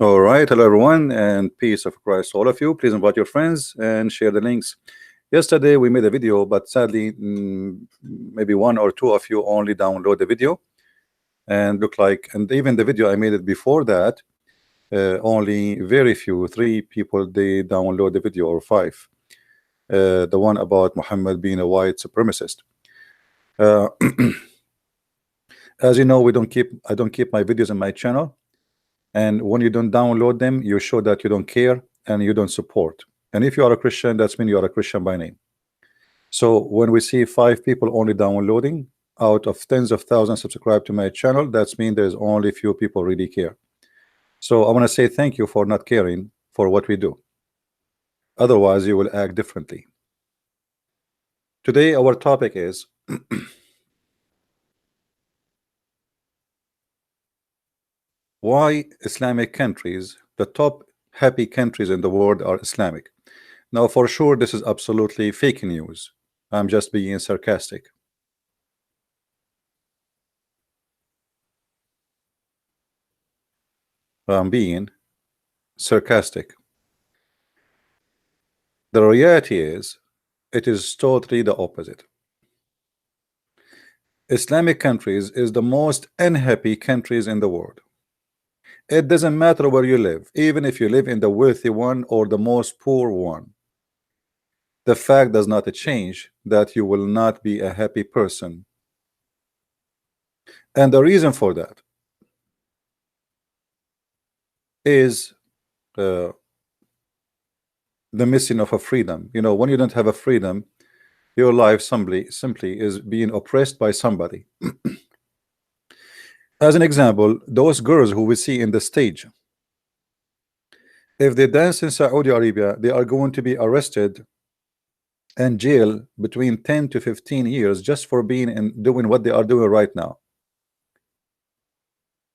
All right, hello everyone, and peace of Christ to all of you. Please invite your friends and share the links. Yesterday we made a video, but sadly, maybe one or two of you only download the video, and look like, and even the video I made it before that, only very few, three people they download the video or five. The one about Muhammad being a white supremacist. Uh, as you know, I don't keep my videos in my channel. And when you don't download them, you show that you don't care and you don't support. And if you are a Christian, that's mean you are a Christian by name. So when we see five people only downloading out of tens of thousands subscribed to my channel, that's mean there's only few people really care. So I want to say thank you for not caring for what we do. Otherwise, you will act differently. Today, our topic is why Islamic countries, the top happy countries in the world, are Islamic. Now, for sure, this is absolutely fake news. I'm just being sarcastic. I'm being sarcastic. The reality is, it is totally the opposite. Islamic countries is the most unhappy countries in the world. It doesn't matter where you live, even if you live in the wealthy one or the most poor one. The fact does not change that you will not be a happy person. And the reason for that is the missing of a freedom. You know, when you don't have a freedom, your life simply is being oppressed by somebody. As an example, those girls who we see in the stage, if they dance in Saudi Arabia, they are going to be arrested and jail between 10 to 15 years just for being and doing what they are doing right now.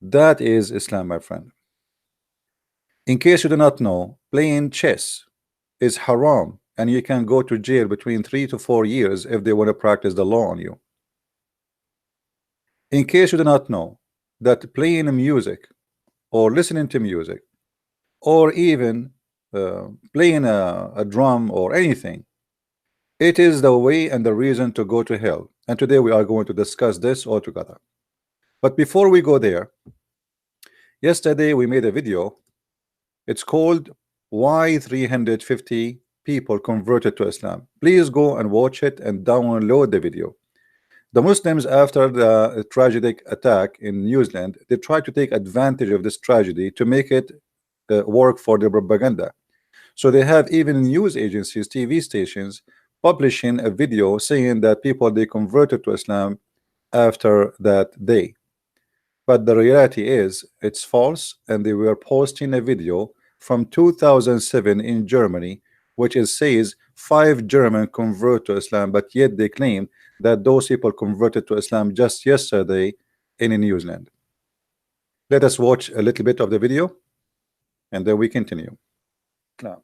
That is Islam, my friend. In case you do not know, playing chess is haram, and you can go to jail between 3 to 4 years if they want to practice the law on you. In case you do not know that playing music or listening to music or even playing a drum or anything, it is the way and the reason to go to hell. And today we are going to discuss this all together. But before we go there, yesterday we made a video. It's called Why 350 People Converted to Islam. Please go and watch it and download the video. The Muslims, after the tragic attack in New Zealand, they tried to take advantage of this tragedy to make it work for their propaganda. So they have even news agencies, TV stations, publishing a video saying that people they converted to Islam after that day. But the reality is it's false, and they were posting a video from 2007 in Germany, which is says 5 German convert to Islam, but yet they claim that those people converted to Islam just yesterday in New Zealand. Let us watch a little bit of the video and then we continue. Now,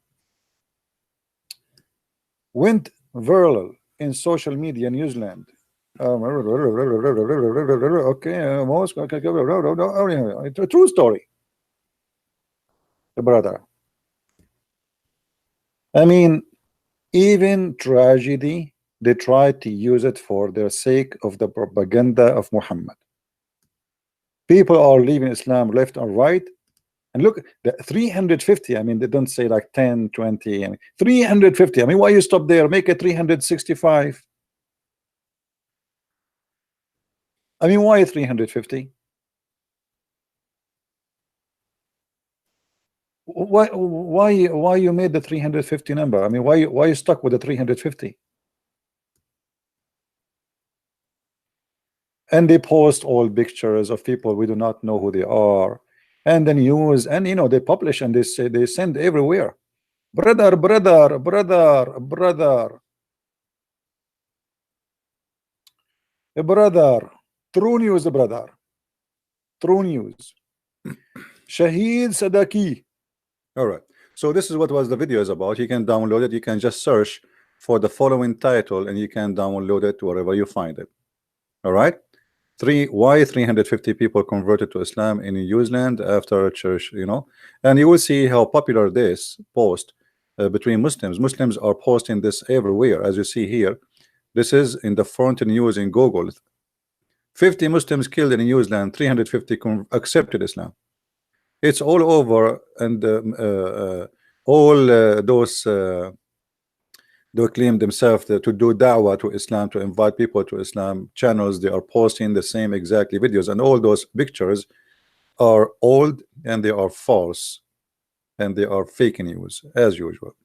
went viral in social media in New Zealand. Okay, it's a true story, brother. I mean, even tragedy, they try to use it for their sake of the propaganda of Muhammad. People are leaving Islam left and right. And look, the 350, I mean, they don't say like 10, 20, I mean, 350. I mean, why you stop there? Make it 365. I mean, why 350? Why you made the 350 number? I mean, why you stuck with the 350? And they post all pictures of people we do not know who they are, and the news, and you know, they publish and they say, they send everywhere. Brother, true news, brother, true news. Shahid Sadaki. All right, so this is what was the video is about. You can download it. You can just search for the following title and you can download it wherever you find it. All right, Why 350 people converted to Islam in New Zealand after a church, you know? And you will see how popular this post between Muslims. Muslims are posting this everywhere, as you see here. This is in the front news in Google. 50 Muslims killed in New Zealand, 350 accepted Islam. It's all over, and all those they claim themselves to do da'wah to Islam, to invite people to Islam channels. They are posting the same exactly videos, and all those pictures are old and they are false and they are fake news as usual.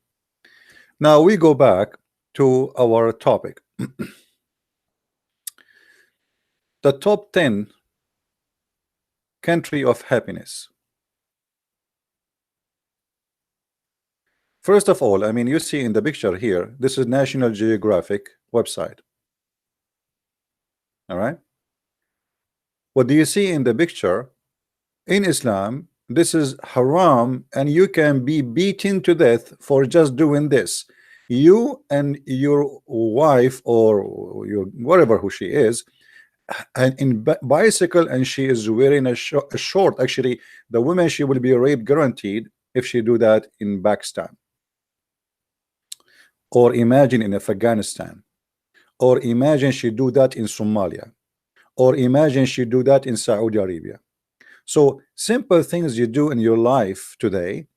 Now we go back to our topic. The top 10 country of happiness. First of all, I mean, you see in the picture here, this is National Geographic website. All right. What do you see in the picture? In Islam, this is haram, and you can be beaten to death for just doing this. You and your wife, or your whatever who she is, and in bicycle, and she is wearing a short. Actually, the woman, she will be raped guaranteed if she do that in Pakistan. Or imagine in Afghanistan, or imagine she do that in Somalia, or imagine she do that in Saudi Arabia. So simple things you do in your life today,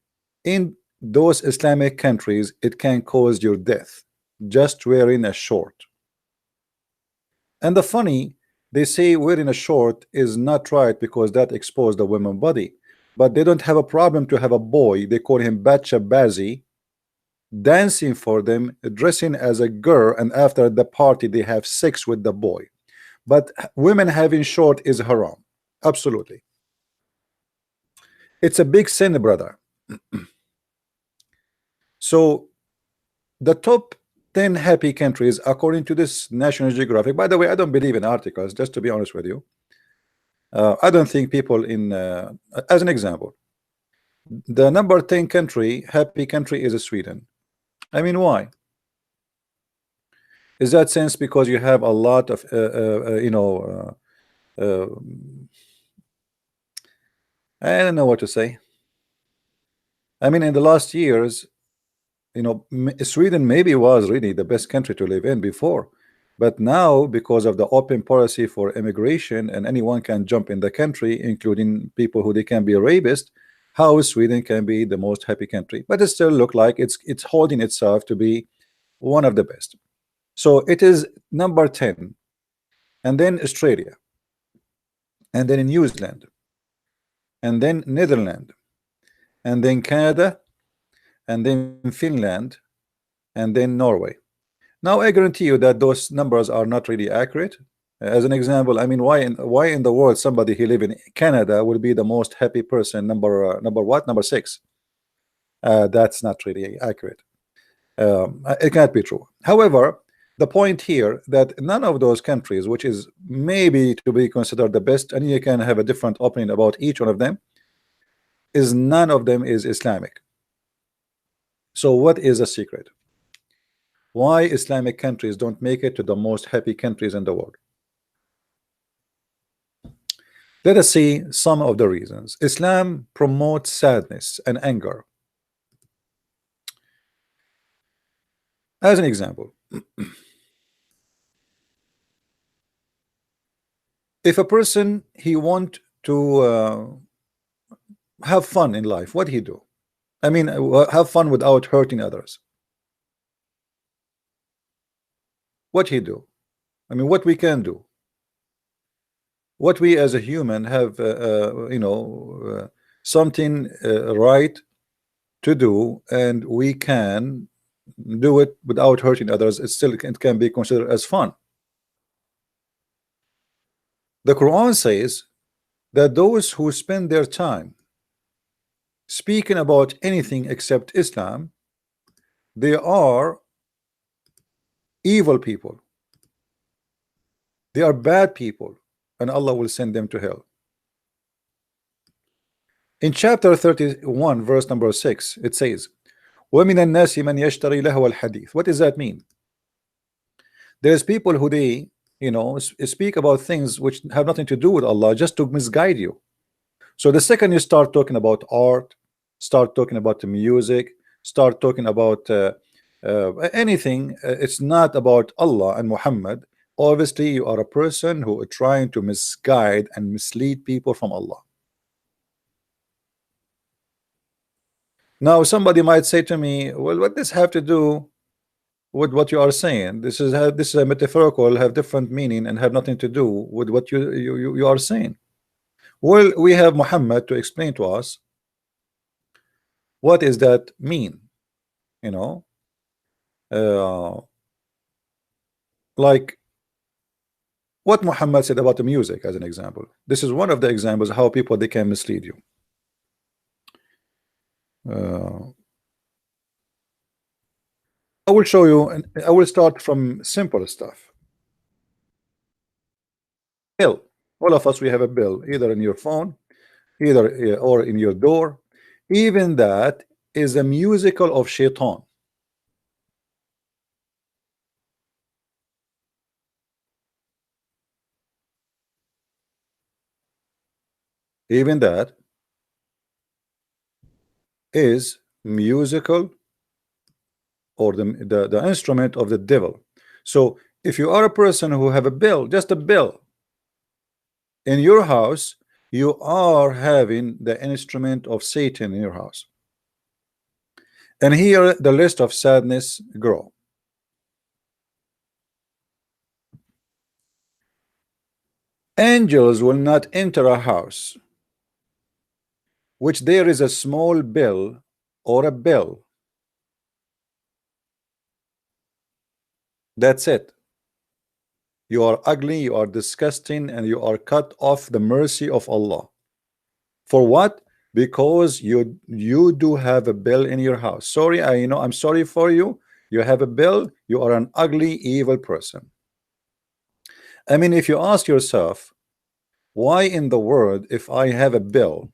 in those Islamic countries, it can cause your death just wearing a short. And the funny, they say wearing a short is not right because that exposes the woman's body, but they don't have a problem to have a boy, they call him Bacha Bazi, dancing for them, dressing as a girl, and after the party they have sex with the boy. But women having short is haram. Absolutely. It's a big sin, brother. So the top 10 happy countries according to this National Geographic. By the way, I don't believe in articles, just to be honest with you. I don't think people in as an example, the number 10 country, happy country, is Sweden. I mean, why? Is that sense because you have a lot of you know, I don't know what to say. I mean, in the last years, you know, Sweden maybe was really the best country to live in before, but now because of the open policy for immigration and anyone can jump in the country, including people who they can be a rapist, how Sweden can be the most happy country, but it still look like it's holding itself to be one of the best. So it is number 10, and then Australia, and then New Zealand, and then Netherlands, and then Canada, and then Finland, and then Norway. Now I guarantee you that those numbers are not really accurate. As an example, I mean, why in the world somebody who live in Canada will be the most happy person, number what, number 6? That's not really accurate. It can't be true. However, the point here that none of those countries, which is maybe to be considered the best, and you can have a different opinion about each one of them, is none of them is Islamic. So what is the secret? Why Islamic countries don't make it to the most happy countries in the world? Let us see some of the reasons. Islam promotes sadness and anger. As an example, if a person he want to have fun in life, what he do? I mean, have fun without hurting others. What he do? I mean, what we can do? What we as a human have, you know, something right to do, and we can do it without hurting others. It can be considered as fun. The Quran says that those who spend their time speaking about anything except Islam, they are evil people. They are bad people, and Allah will send them to hell. In chapter 31, verse number 6, it says, وَمِنَ النَّاسِ مَنْ يَشْتَرِي لَهْوَ الْحَدِيثِ. What does that mean? There's people who they speak about things which have nothing to do with Allah just to misguide you. So the second you start talking about art, start talking about the music, start talking about anything, it's not about Allah and Muhammad. Obviously, you are a person who are trying to misguide and mislead people from Allah. Now, somebody might say to me, "Well, what does have to do with what you are saying? This is a metaphorical, have different meaning, and have nothing to do with what you are saying." Well, we have Muhammad to explain to us what is that mean. You know, uh, like what Muhammad said about the music, as an example. This is one of the examples how people they can mislead you. Uh, I will show you, and I will start from simple stuff. Bill. All of us we have a bill, either in your phone, either or in your door. Even that is a musical of shaitan. Even that is musical, or the instrument of the devil. So if you are a person who have a bill, just a bill in your house, you are having the instrument of Satan in your house. And here the list of sadness grow. Angels will not enter a house which there is a small bell or a bell. That's it. You are ugly, you are disgusting, and you are cut off the mercy of Allah. For what? Because you do have a bell in your house. Sorry, I'm sorry for you. You have a bell, you are an ugly, evil person. I mean, if you ask yourself, why in the world, if I have a bill,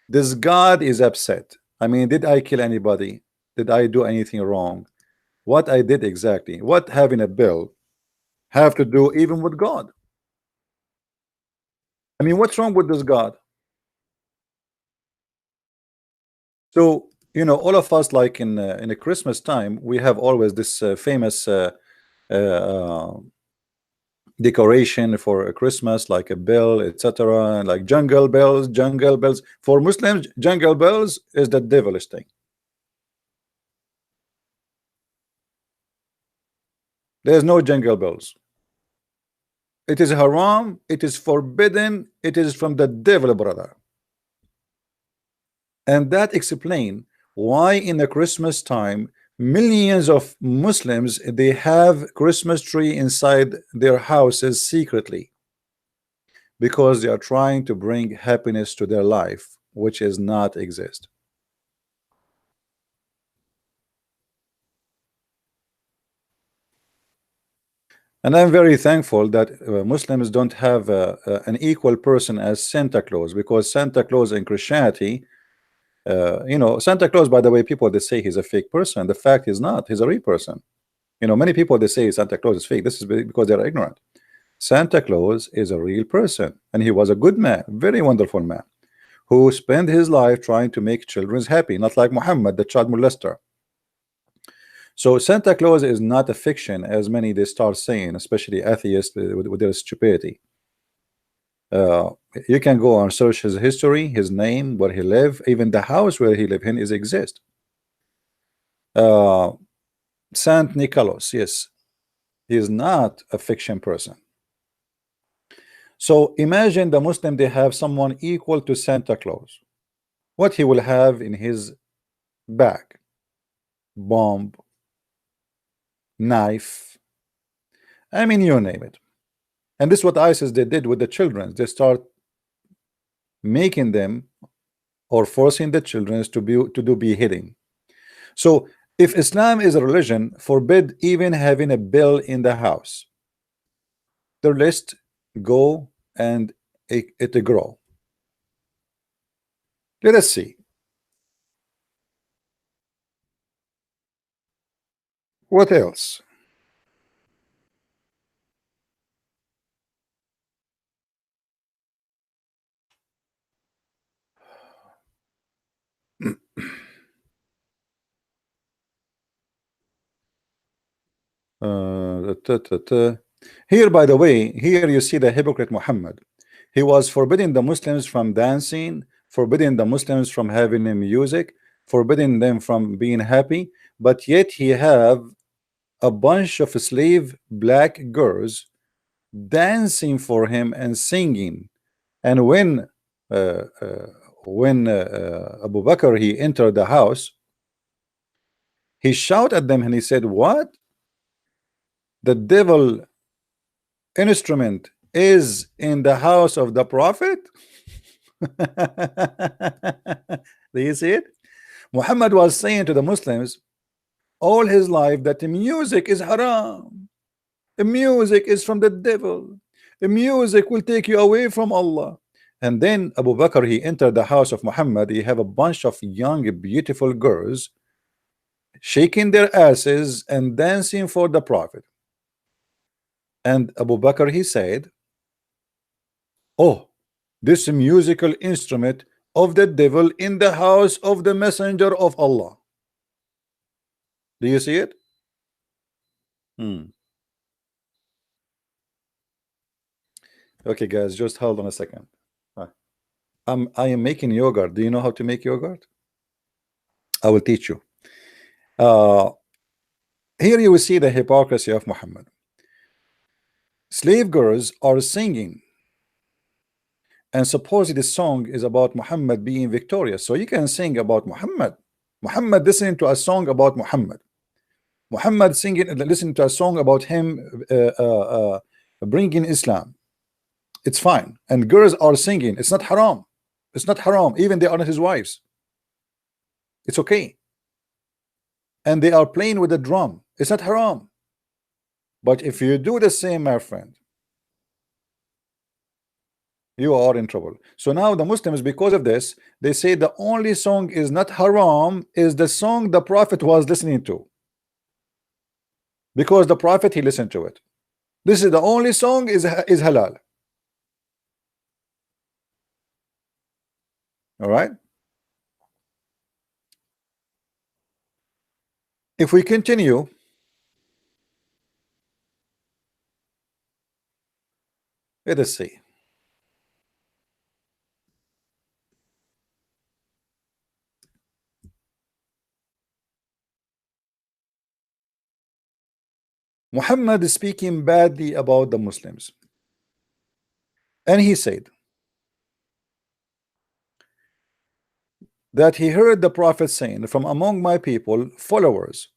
this God is upset? I mean, did I kill anybody? Did I do anything wrong? What I did exactly? What having a bill have to do even with God? I mean, what's wrong with this God? So, all of us, like in a Christmas time, we have always this famous uh, decoration for a Christmas, like a bell, etc., like jungle bells. Jungle bells for Muslims, jungle bells is the devilish thing. There's no jungle bells. It is haram. It is forbidden. It is from the devil, brother. And that explain why in the Christmas time millions of Muslims they have Christmas tree inside their houses secretly, because they are trying to bring happiness to their life, which is not exist. And I'm very thankful that Muslims don't have an equal person as Santa Claus, because Santa Claus in Christianity, Santa Claus, by the way, people they say he's a fake person. The fact is not, he's a real person. Many people they say Santa Claus is fake. This is because they're ignorant. Santa Claus is a real person, and he was a good man, very wonderful man, who spent his life trying to make children happy, not like Muhammad, the child molester. So Santa Claus is not a fiction, as many they start saying, especially atheists with their stupidity. Uh, you can go and search his history, his name, where he lived, even the house where he lived in is exist. Uh, Saint Nicholas, yes, he is not a fiction person. So imagine the Muslim, they have someone equal to Santa Claus. What he will have in his bag? Bomb, knife, I mean, you name it. And this is what ISIS they did with the children. They start making them or forcing the children to do beheading. So if Islam is a religion, forbid even having a bill in the house. The list go and it grow. Let us see. What else? Here, by the way, here you see the hypocrite Muhammad. He was forbidding the Muslims from dancing, forbidding the Muslims from having music, forbidding them from being happy, but yet he have a bunch of slave black girls dancing for him and singing. And uh, uh, when Abu Bakr he entered the house, he shouted at them and he said, "What? The devil instrument is in the house of the prophet?" Do you see it? Muhammad was saying to the Muslims all his life that music is haram, music is from the devil, music will take you away from Allah. And then Abu Bakr he entered the house of Muhammad. He have a bunch of young beautiful girls shaking their asses and dancing for the prophet. And Abu Bakr he said, "Oh, this musical instrument of the devil in the house of the messenger of Allah." Do you see it? Okay, guys, just hold on a second. I am making yogurt. Do you know how to make yogurt? I will teach you. Uh, Here you will see the hypocrisy of Muhammad. Slave girls are singing, and supposedly the song is about Muhammad being victorious. So you can sing about Muhammad. Muhammad listening to a song about Muhammad. Muhammad singing, listening to a song about him bringing Islam. It's fine. And girls are singing. It's not haram. It's not haram. Even they are not his wives. It's okay. And they are playing with the drum. It's not haram. But if you do the same, my friend, you are in trouble. So now the Muslims, because of this, they say the only song is not haram is the song the Prophet was listening to, because the Prophet he listened to it. This is the only song is halal. All right. If we continue, let us see. Muhammad is speaking badly about the Muslims, and he said that he heard the Prophet saying, "From among my people followers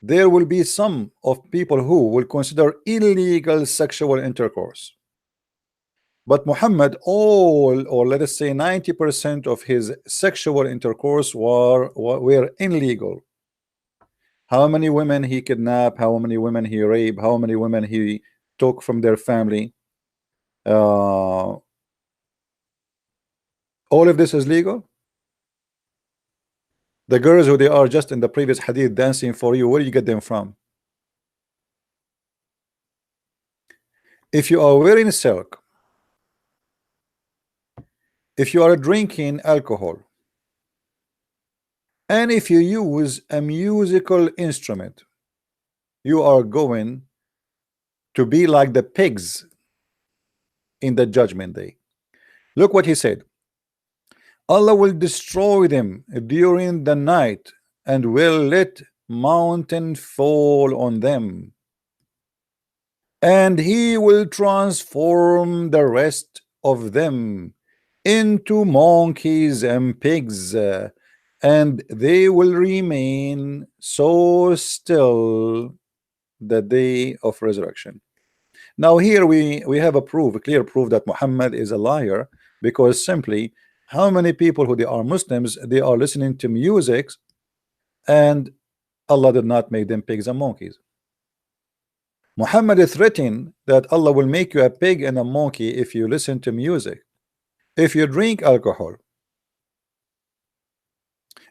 there will be some of people who will consider illegal sexual intercourse." But Muhammad, all, or let us say 90% of his sexual intercourse were illegal. How many women he kidnapped, how many women he raped, how many women he took from their family. All of this is legal. The girls who they are just in the previous hadith dancing for you, where do you get them from? If you are wearing silk, if you are drinking alcohol, and if you use a musical instrument, you are going to be like the pigs in the judgment day. Look what he said. Allah will destroy them during the night and will let mountain fall on them, and he will transform the rest of them into monkeys and pigs, and they will remain so still the day of resurrection. Now here we have a clear proof that Muhammad is a liar, because simply how many people who they are Muslims, they are listening to music, and Allah did not make them pigs and monkeys. Muhammad is threatening that Allah will make you a pig and a monkey if you listen to music, if you drink alcohol,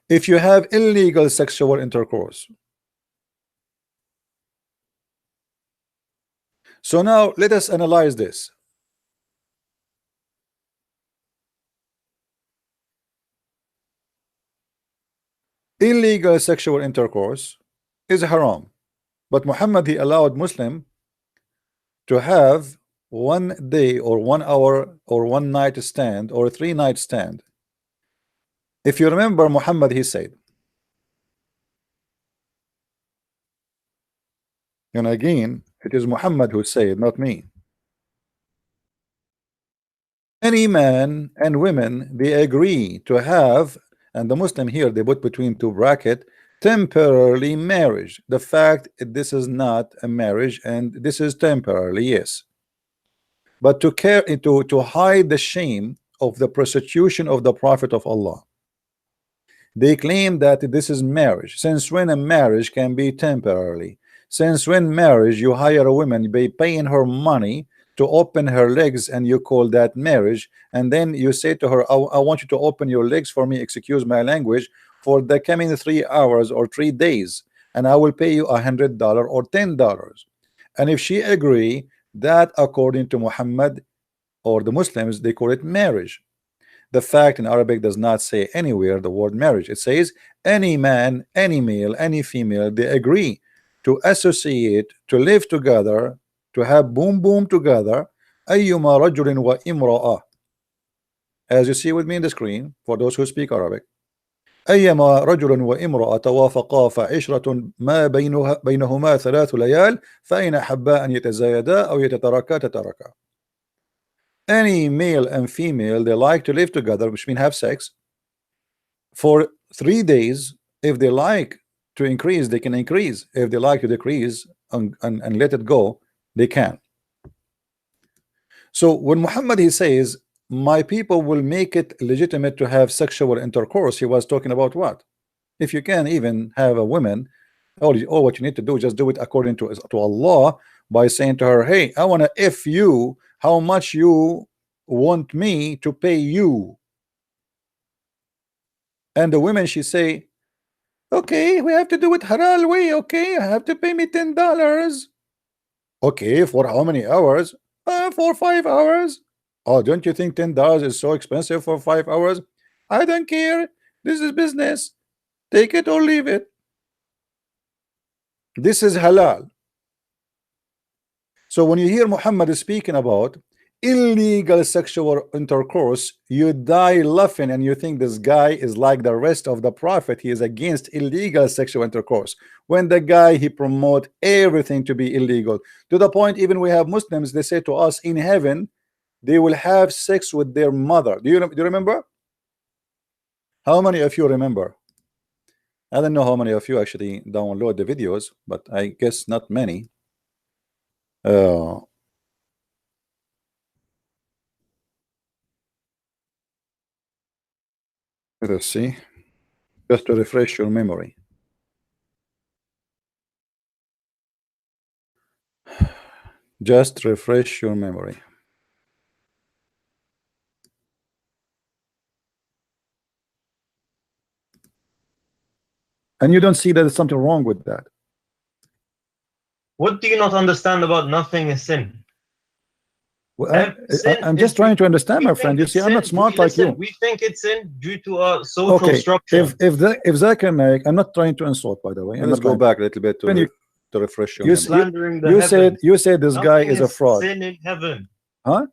if you have illegal sexual intercourse. So now let us analyze this. Illegal sexual intercourse is haram. But Muhammad, he allowed Muslim to have 1 day or 1 hour or 1 night stand or 3 night stand. If you remember, Muhammad, he said, and again, it is Muhammad who said, not me. Any man and women, they agree to have, and the Muslim here, they put between two bracket, temporarily marriage. The fact this is not a marriage and this is temporarily, yes. But to care to hide the shame of the prostitution of the Prophet of Allah, they claim that this is marriage. Since when a marriage can be temporarily? Since when marriage, you hire a woman by paying her money to open her legs and you call that marriage, and then you say to her, I want you to open your legs for me, excuse my language, for the coming 3 hours or 3 days, and I will pay you $100 or $10. And if she agree, that according to Muhammad or the Muslims, they call it marriage. The fact in Arabic does not say anywhere the word marriage. It says any man, any male, any female, they agree to associate, to live together, to have boom boom together. أيما رجل وامرأة, as you see with me in the screen for those who speak Arabic. أيما رجل وامرأة توافقا فعشرة ما بينهما 3 ليال فإن أحبا أن يتزايدا أو يتتركا تتركا. Any male and female, they like to live together, which means have sex for 3 days. If they like to increase, they can increase. If they like to decrease and let it go, they can. So when Muhammad, he says, my people will make it legitimate to have sexual intercourse, he was talking about what? If you can even have a woman, all what you need to do is just do it according to Allah, by saying to her, hey, I want to F you, how much you want me to pay you? And the women, she say, okay, we have to do it halal way. Okay, I have to pay me $10. Okay, for how many hours? For 5 hours. Oh, don't you think $10 is so expensive for 5 hours? I don't care. This is business. Take it or leave it. This is halal. So when you hear Muhammad is speaking about illegal sexual intercourse, you die laughing and you think this guy is like the rest of the Prophet. He is against illegal sexual intercourse, when the guy, he promote everything to be illegal, to the point even we have Muslims, they say to us in heaven they will have sex with their mother. Do you remember? How many of you remember? I don't know how many of you actually download the videos, but I guess not many. Let's see, just to refresh your memory. Just refresh your memory. And you don't see that there's something wrong with that. What do you not understand about nothing is sin? Well, I'm just trying to understand, my friend. You see, I'm not smart like you. We think it's sin due to our social structure. If Zakir Naik, I'm not trying to insult, by the way. Let's go back a little bit to refresh your memory. You said this guy is a fraud. Sin in heaven. Huh?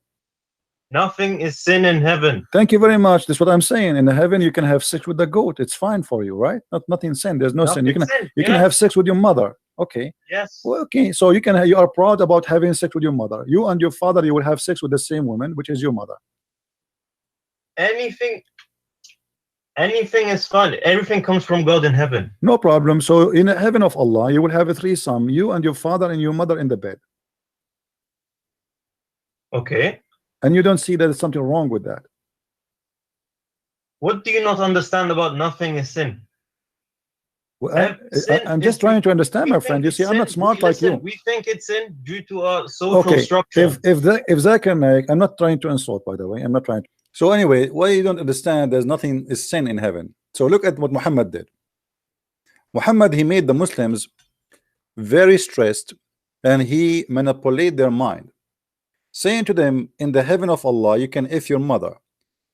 Nothing is sin in heaven. Thank you very much. That's what I'm saying. In heaven, you can have sex with the goat. It's fine for you, right? Nothing sin. There's no sin. You can have sex with your mother. Okay. Yes. Well, okay. So you are proud about having sex with your mother. You and your father, you will have sex with the same woman, which is your mother. Anything is fun. Everything comes from God in heaven. No problem. So in the heaven of Allah, you will have a threesome. You and your father and your mother in the bed. Okay. And you don't see that there's something wrong with that. What do you not understand about nothing is sin? Well, I'm just trying to understand, my friend. You see, I'm not smart like you. We think it's sin due to our social structure. If Zakir Naik, I'm not trying to insult, by the way. I'm not trying to. So anyway, why you don't understand there's nothing is sin in heaven. So look at what Muhammad did. Muhammad, he made the Muslims very stressed and he manipulated their mind, saying to them, in the heaven of Allah, you can if your mother,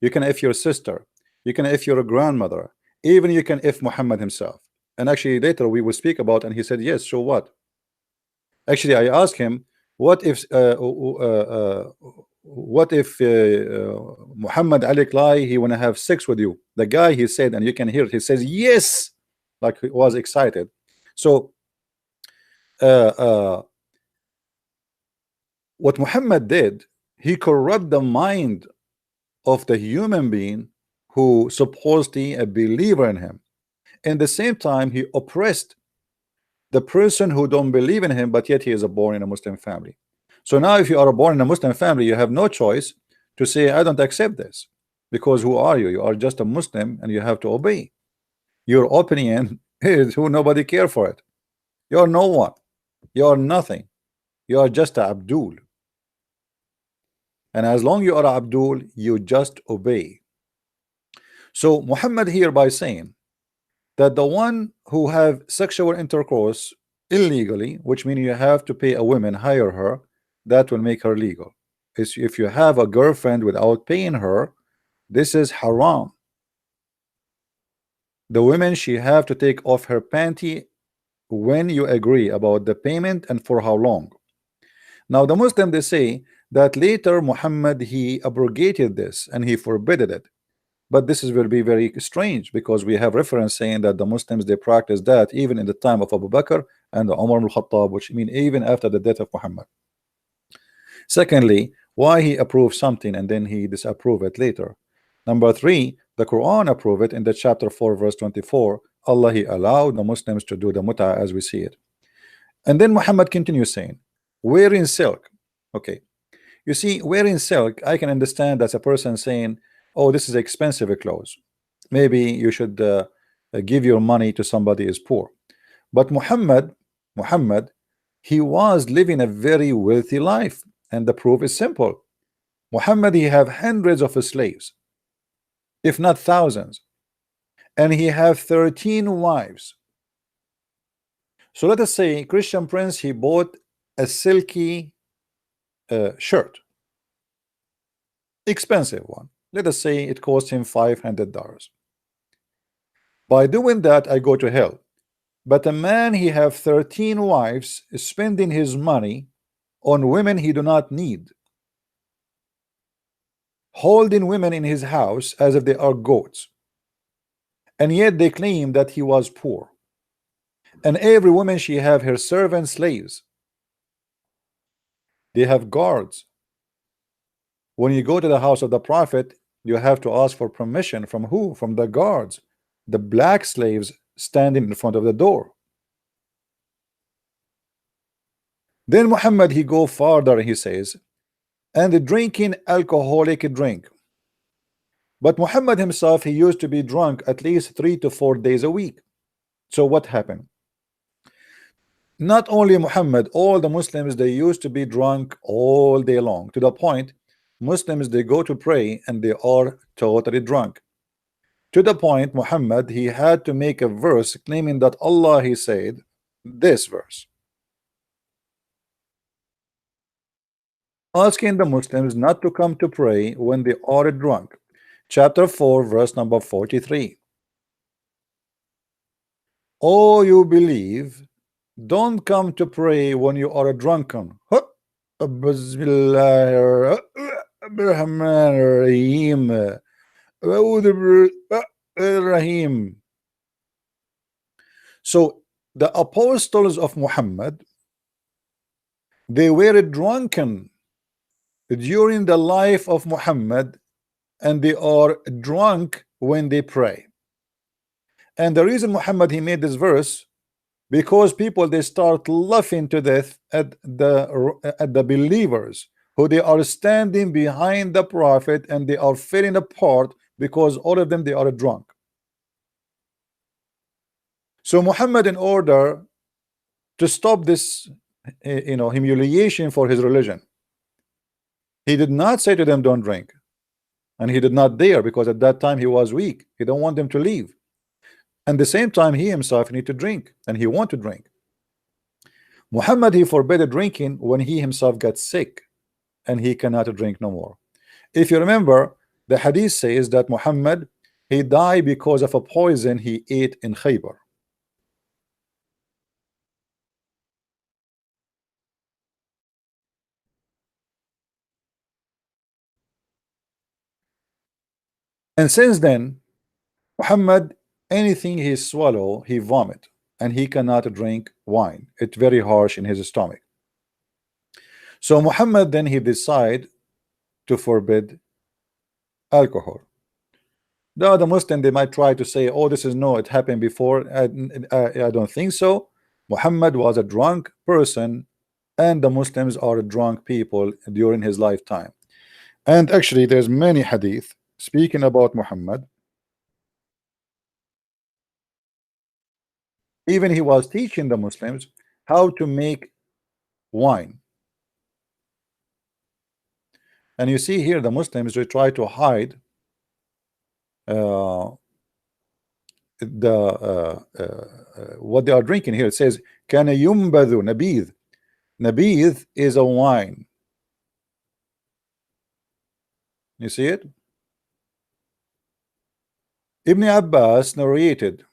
you can if your sister, you can if your grandmother, even you can if Muhammad himself. And actually later we will speak about, and he said, yes, so what? Actually, I asked him, what if Muhammad Ali Klai, he wanna have sex with you? The guy, he said, and you can hear it, he says yes, like he was excited. So what Muhammad did, he corrupt the mind of the human being who supposedly a believer in him. In the same time, he oppressed the person who don't believe in him, but yet he is born in a Muslim family. So now if you are born in a Muslim family, you have no choice to say, I don't accept this. Because who are you? You are just a Muslim and you have to obey. Your opinion is who nobody care for it. You're no one. You're nothing. You are just a Abdul. And as long you are Abdul, you just obey. So Muhammad here by saying that the one who have sexual intercourse illegally, which means you have to pay a woman, hire her, that will make her legal. Is if you have a girlfriend without paying her, this is haram. The woman, she have to take off her panty when you agree about the payment and for how long. Now the Muslim, they say that later Muhammad, he abrogated this and he forbidden it. But this is will be very strange because we have reference saying that the Muslims, they practice that even in the time of Abu Bakr and Umar al-Khattab, which mean even after the death of Muhammad. Secondly, why he approved something and then he disapprove it later? Number three, the Quran approved it in the chapter 4 verse 24. Allah, he allowed the Muslims to do the mut'a as we see it. And then Muhammad continues saying, wearing silk. Okay, you see, wearing silk, I can understand as a person saying, oh, this is expensive clothes, maybe you should give your money to somebody is poor. But Muhammad, he was living a very wealthy life, and the proof is simple. Muhammad, he have hundreds of slaves, if not thousands, and he have 13 wives. So let us say Christian Prince, he bought a silky shirt, expensive one. Let us say it cost him $500. By doing that, I go to hell. But a man, he have 13 wives, spending his money on women he do not need, holding women in his house as if they are goats, and yet they claim that he was poor. And every woman, she have her servant slaves, they have guards. When you go to the house of the Prophet, you have to ask for permission from who? From the guards, the black slaves standing in front of the door. Then Muhammad, he go farther and he says, and drinking alcoholic drink. But Muhammad himself, he used to be drunk at least 3 to 4 days a week. So what happened? Not only Muhammad, all the Muslims, they used to be drunk all day long, to the point Muslims, they go to pray and they are totally drunk. To the point Muhammad, he had to make a verse claiming that Allah, he said this verse, asking the Muslims not to come to pray when they are drunk. Chapter 4 verse number 43. Oh, you believe, don't come to pray when you are drunken. So the apostles of Muhammad, they were drunken during the life of Muhammad, and they are drunk when they pray. And the reason Muhammad, he made this verse, because people, they start laughing to death at the believers who they are standing behind the Prophet, and they are falling apart because all of them, they are drunk. So Muhammad, in order to stop this humiliation for his religion, he did not say to them don't drink, and he did not dare, because at that time he was weak. He don't want them to leave. And the same time, he himself need to drink, and he want to drink. Muhammad, he forbade drinking when he himself got sick and he cannot drink no more. If you remember, the hadith says that Muhammad, he died because of a poison he ate in Khaybar. And since then, Muhammad, anything he swallow, he vomit, and he cannot drink wine. It's very harsh in his stomach. So Muhammad then he decide to forbid alcohol. The other Muslim they might try to say, "Oh, this is no, it happened before." I don't think so. Muhammad was a drunk person, and the Muslims are drunk people during his lifetime. And actually, there's many hadith speaking about Muhammad. Even he was teaching the Muslims how to make wine. And you see here the Muslims they try to hide uh, what they are drinking here. It says kana yumbadhu nabidh. Nabidh is a wine. You see it? Ibn Abbas narrated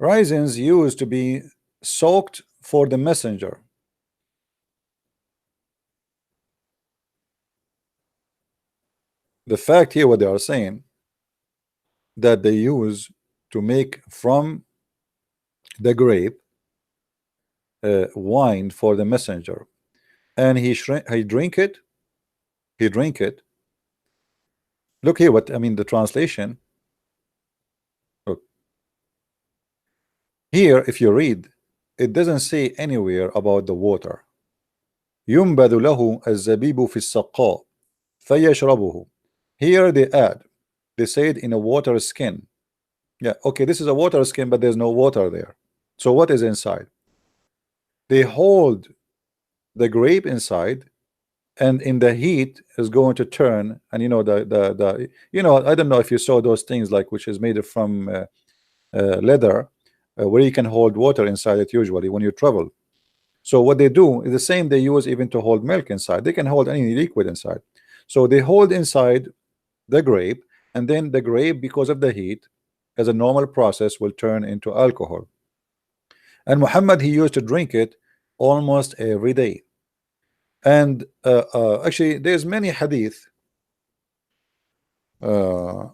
raisins used to be soaked for the messenger. The fact here what they are saying that they use to make from the grape wine for the messenger, and he drink it. He drink it. Look here what I mean the translation. Look here, if you read, it doesn't say anywhere about the water. ينبذ له الزبيب في السقاء فيشربه. Here they add, they say it in a water skin. Yeah, okay, this is a water skin, but there's no water there. So what is inside? They hold the grape inside, and in the heat is going to turn, and you know the you know, I don't know if you saw those things like which is made from leather, where you can hold water inside it usually when you travel. So what they do is the same they use even to hold milk inside. They can hold any liquid inside. So they hold inside the grape, and then the grape, because of the heat, as a normal process, will turn into alcohol. And Muhammad he used to drink it almost every day. And actually, there's many hadith. Uh,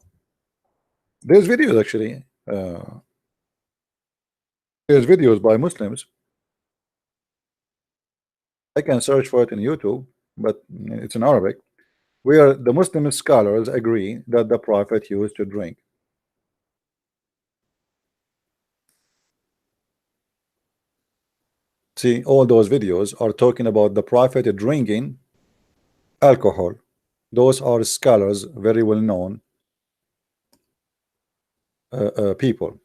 there's videos actually. There's videos by Muslims. I can search for it in YouTube, but it's in Arabic, where the Muslim scholars agree that the Prophet used to drink. See, all those videos are talking about the Prophet drinking alcohol. Those are scholars, very well known people.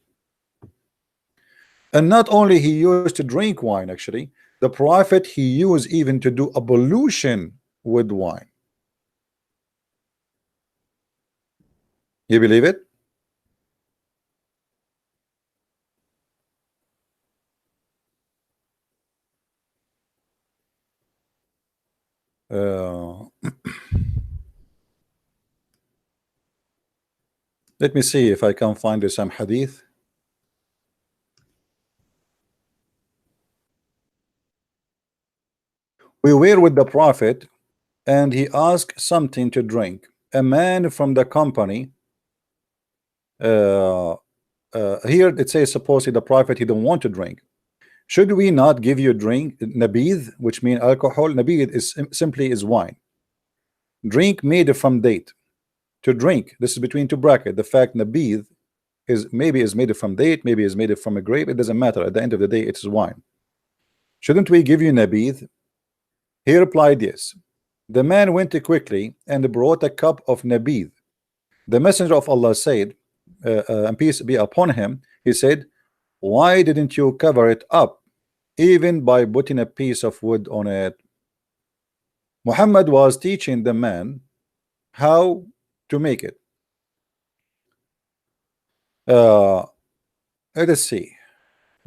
And not only he used to drink wine, actually, the Prophet he used even to do ablution with wine. You believe it? Uh, let me see if I can find some hadith. We were with the Prophet, and he asked something to drink. A man from the company, here it says supposedly the Prophet he don't want to drink. Should we not give you a drink, nabidh, which means alcohol? Nabidh is simply is wine. Drink made from date. To drink, this is between two brackets. The fact nabidh is maybe is made from date, maybe is made from a grape. It doesn't matter. At the end of the day, it is wine. Shouldn't we give you nabidh? He replied, yes. The man went quickly and brought a cup of nabidh. The messenger of Allah said, and peace be upon him, he said, why didn't you cover it up even by putting a piece of wood on it? Muhammad was teaching the man how to make it. Let us see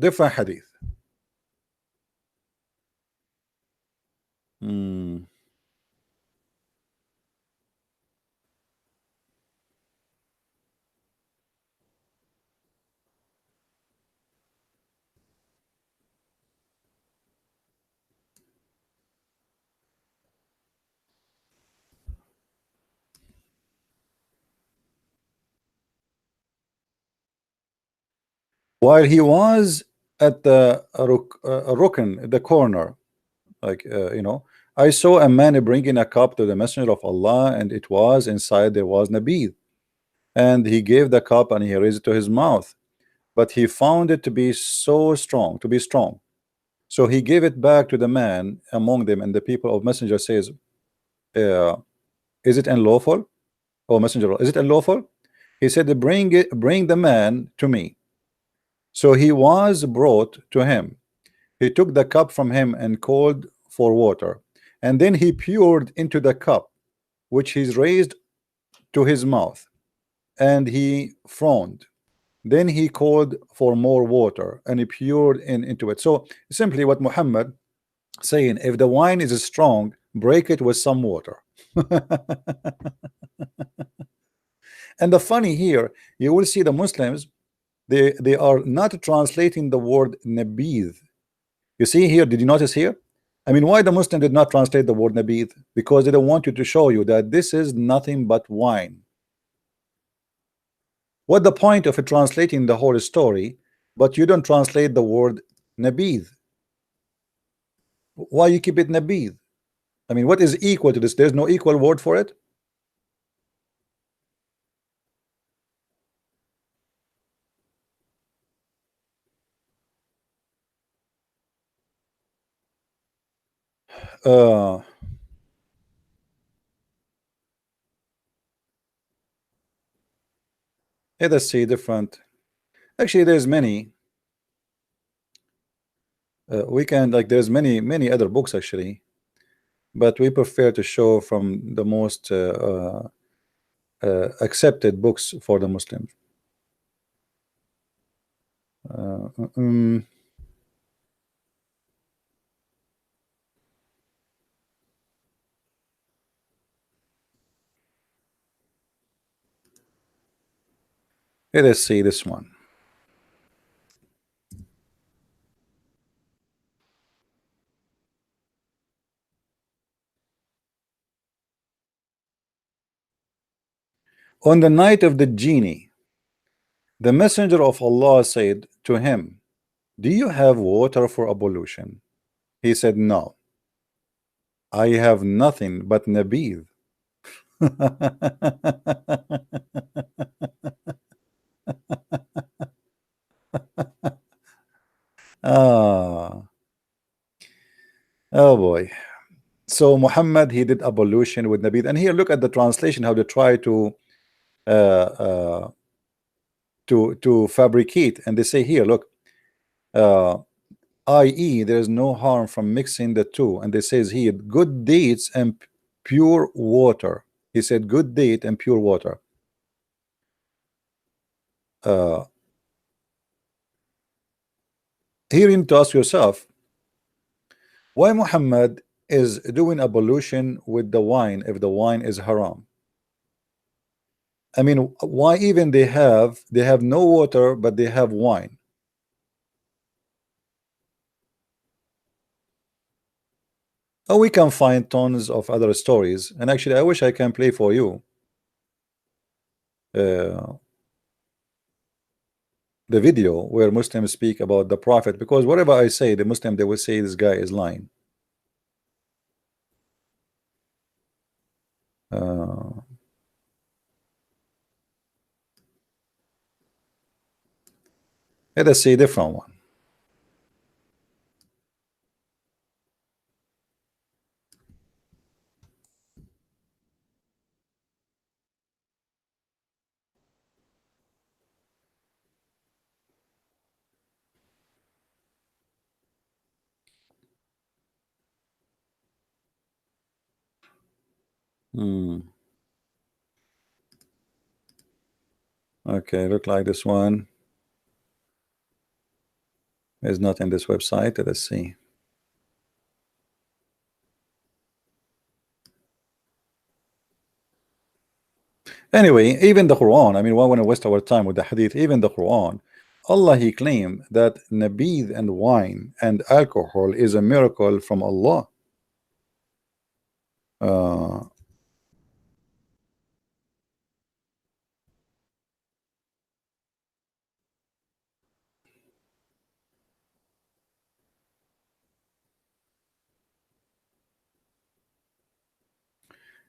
different hadith. Hmm. while he was at the rukn, the corner, like I saw a man bringing a cup to the messenger of Allah, and it was inside there was nabid, and he gave the cup and he raised it to his mouth, but he found it to be so strong, to be strong, so he gave it back to the man among them, and the people of messenger says, uh, is it unlawful, oh messenger, is it unlawful? He said, bring it, bring the man to me. So he was brought to him. He took the cup from him and called for water, and then he poured into the cup, which he raised to his mouth, and he frowned. Then he called for more water, and he poured into it. So simply what Muhammad saying, if the wine is strong, break it with some water. And the funny here, you will see the Muslims, they are not translating the word nabidh. You see here, did you notice here? I mean, why the Muslim did not translate the word nabidh? Because they don't want you to show you that this is nothing but wine. What the point of translating the whole story, but you don't translate the word nabidh? Why you keep it nabidh? I mean, what is equal to this? There's no equal word for it. Uh, Let us see different. Actually, there's many. We can, like, there's many other books actually, but we prefer to show from the most accepted books for the Muslims. Uh, um, Let us see this one. On the night of the genie, the messenger of Allah said to him, do you have water for ablution? He said, no, I have nothing but nabidh. Ah, oh boy. So Muhammad, he did ablution with nabidh, and here look at the translation, how they try to fabricate, and they say here, look, uh, i.e. there is no harm from mixing the two, and they says here good deeds and pure water. He said good date and pure water. Here you need to ask yourself why Muhammad is doing ablution with the wine if the wine is haram. I mean, why even they have no water but they have wine? Oh, we can find tons of other stories, and actually I wish I can play for you uh, the video where Muslims speak about the Prophet, because whatever I say, the Muslim, they will say this guy is lying. Let us see a different one. Okay, look like this one is not in this website. Let us see. Anyway, even the Quran, I mean, why want to waste our time with the hadith? Even the Quran, Allah, he claimed that nabid and wine and alcohol is a miracle from Allah. Uh,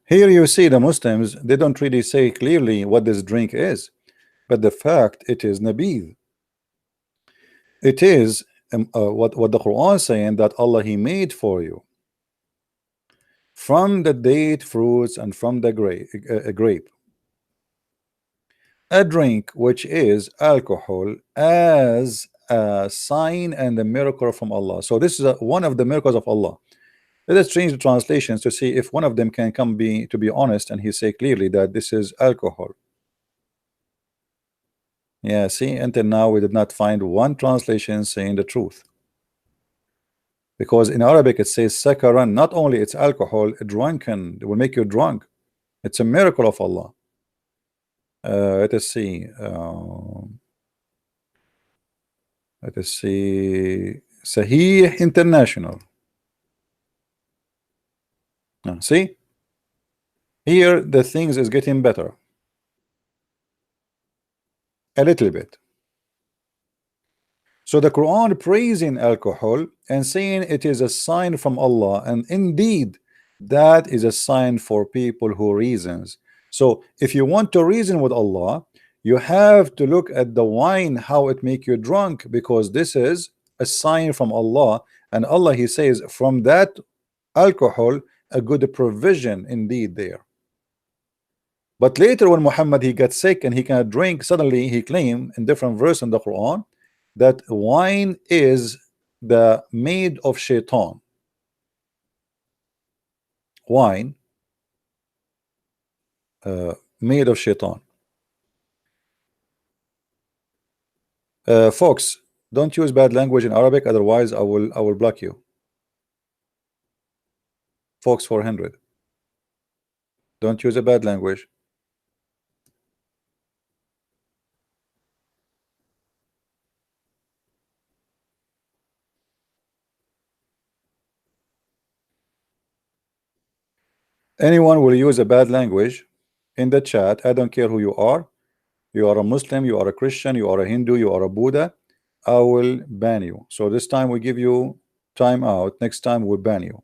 Here you see the Muslims, they don't really say clearly what this drink is, but the fact it is nabid. It is what the Quran is saying, that Allah He made for you from the date fruits and from the grape a drink which is alcohol as a sign and a miracle from Allah. So this is one of the miracles of Allah. Let us change the translations to see if one of them can come to be honest, and he say clearly that this is alcohol. Yeah, see, until now we did not find one translation saying the truth, because in Arabic it says sakaran. Not only it's alcohol, drunken, it will make you drunk. It's a miracle of Allah. Let us see. Let us see. Sahih International. See, here the things is getting better a little bit. So the Quran praising alcohol and saying it is a sign from Allah, and indeed that is a sign for people who reasons. So if you want to reason with Allah, you have to look at the wine, how it make you drunk, because this is a sign from Allah, and Allah He says from that alcohol a good provision indeed there. But later when Muhammad he got sick and he cannot drink, suddenly he claimed in different verse in the Quran that wine is the made of shaitan. Wine made of shaitan. Folks, don't use bad language in Arabic, otherwise I will block you. Folks 400, don't use a bad language. Anyone will use a bad language in the chat, I don't care who you are. You are a Muslim, you are a Christian, you are a Hindu, you are a Buddha, I will ban you. So this time we give you time out, next time we'll ban you.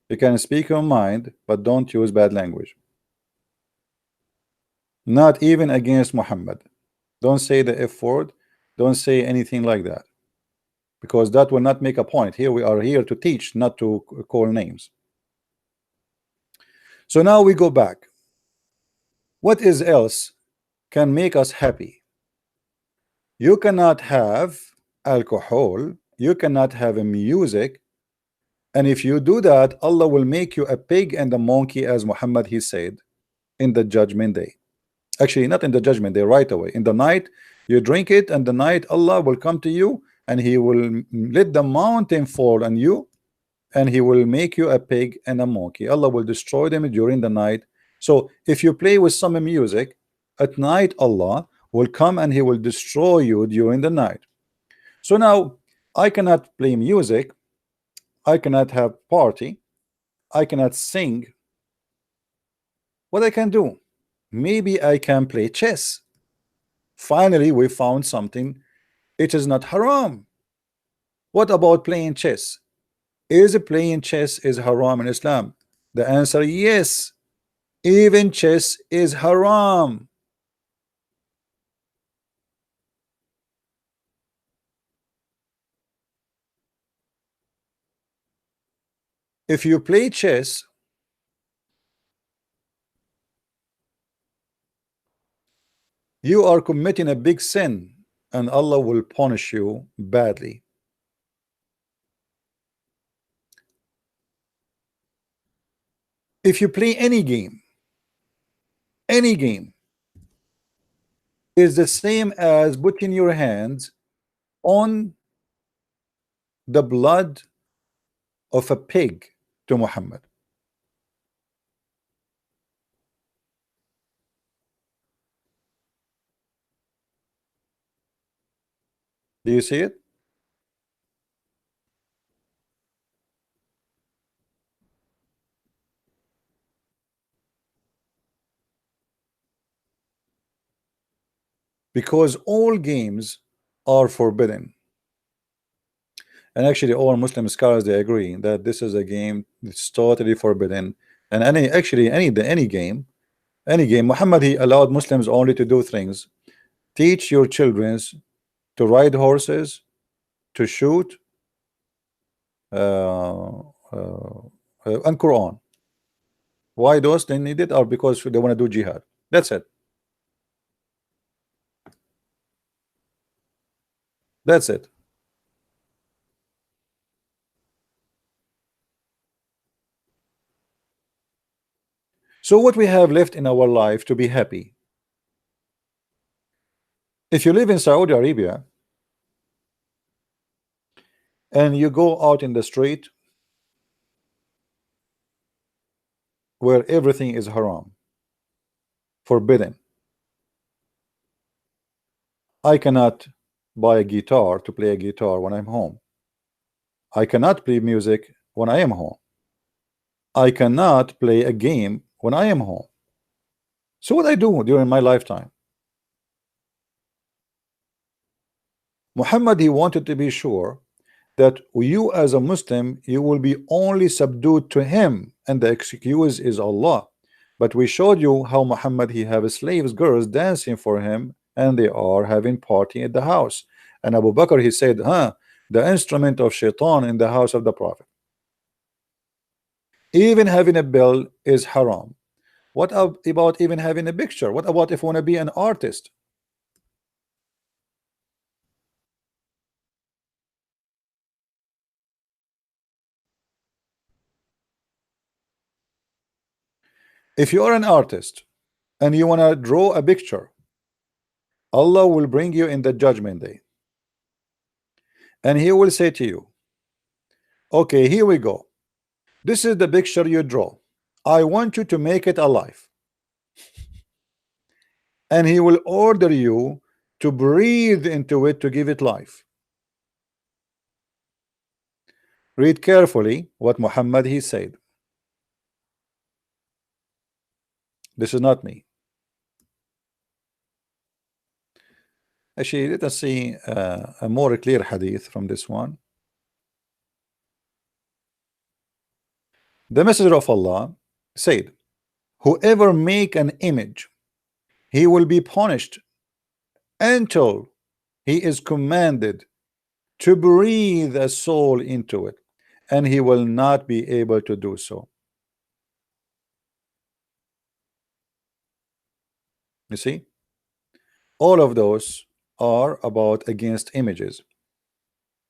You can speak your mind, but don't use bad language. Not even against Muhammad. Don't say the F word, don't say anything like that, because that will not make a point. Here we are here to teach, not to call names. So now we go back. What is else can make us happy? You cannot have alcohol, you cannot have a music, and if you do that, Allah will make you a pig and a monkey, as Muhammad he said in the judgment day. Actually, not in the judgment day, right away. In the night, you drink it, and the night Allah will come to you and He will let the mountain fall on you, and He will make you a pig and a monkey. Allah will destroy them during the night. So if you play with some music at night, Allah will come and He will destroy you during the night. So now I cannot play music, I cannot have party, I cannot sing. What I can do? Maybe I can play chess. Finally we found something. It is not haram. What about playing chess? Is playing chess is haram in Islam? The answer, yes. Even chess is haram. If you play chess, you are committing a big sin, and Allah will punish you badly. If you play any game is the same as putting your hands on the blood of a pig to Muhammad. Do you see it? Because all games are forbidden. And actually all Muslim scholars, they agree that this is a game that's totally forbidden. And any game, Muhammad, he allowed Muslims only to do things. Teach your children to ride horses, to shoot, and Quran. Why those they need it? Or because they want to do jihad. That's it. That's it. So what we have left in our life to be happy? If you live in Saudi Arabia and you go out in the street where everything is haram, forbidden, I cannot buy a guitar to play a guitar when I'm home. I cannot play music when I am home. I cannot play a game when I am home. So what I do during my lifetime? Muhammad, he wanted to be sure that you as a Muslim, you will be only subdued to him, and the excuse is Allah. But we showed you how Muhammad, he have slaves, girls dancing for him, and they are having party at the house. And Abu Bakr, he said, the instrument of shaitan in the house of the Prophet. Even having a bell is haram. What about even having a picture? What about if you want to be an artist? If you are an artist and you want to draw a picture, Allah will bring you in the judgment day, and he will say to you, okay, here we go. This is the picture you draw. I want you to make it alive. And he will order you to breathe into it to give it life. Read carefully what Muhammad he said. This is not me. Actually, let us see a more clear hadith from this one. The Messenger of Allah said, whoever make an image, he will be punished until he is commanded to breathe a soul into it, and he will not be able to do so. You see, all of those are about against images.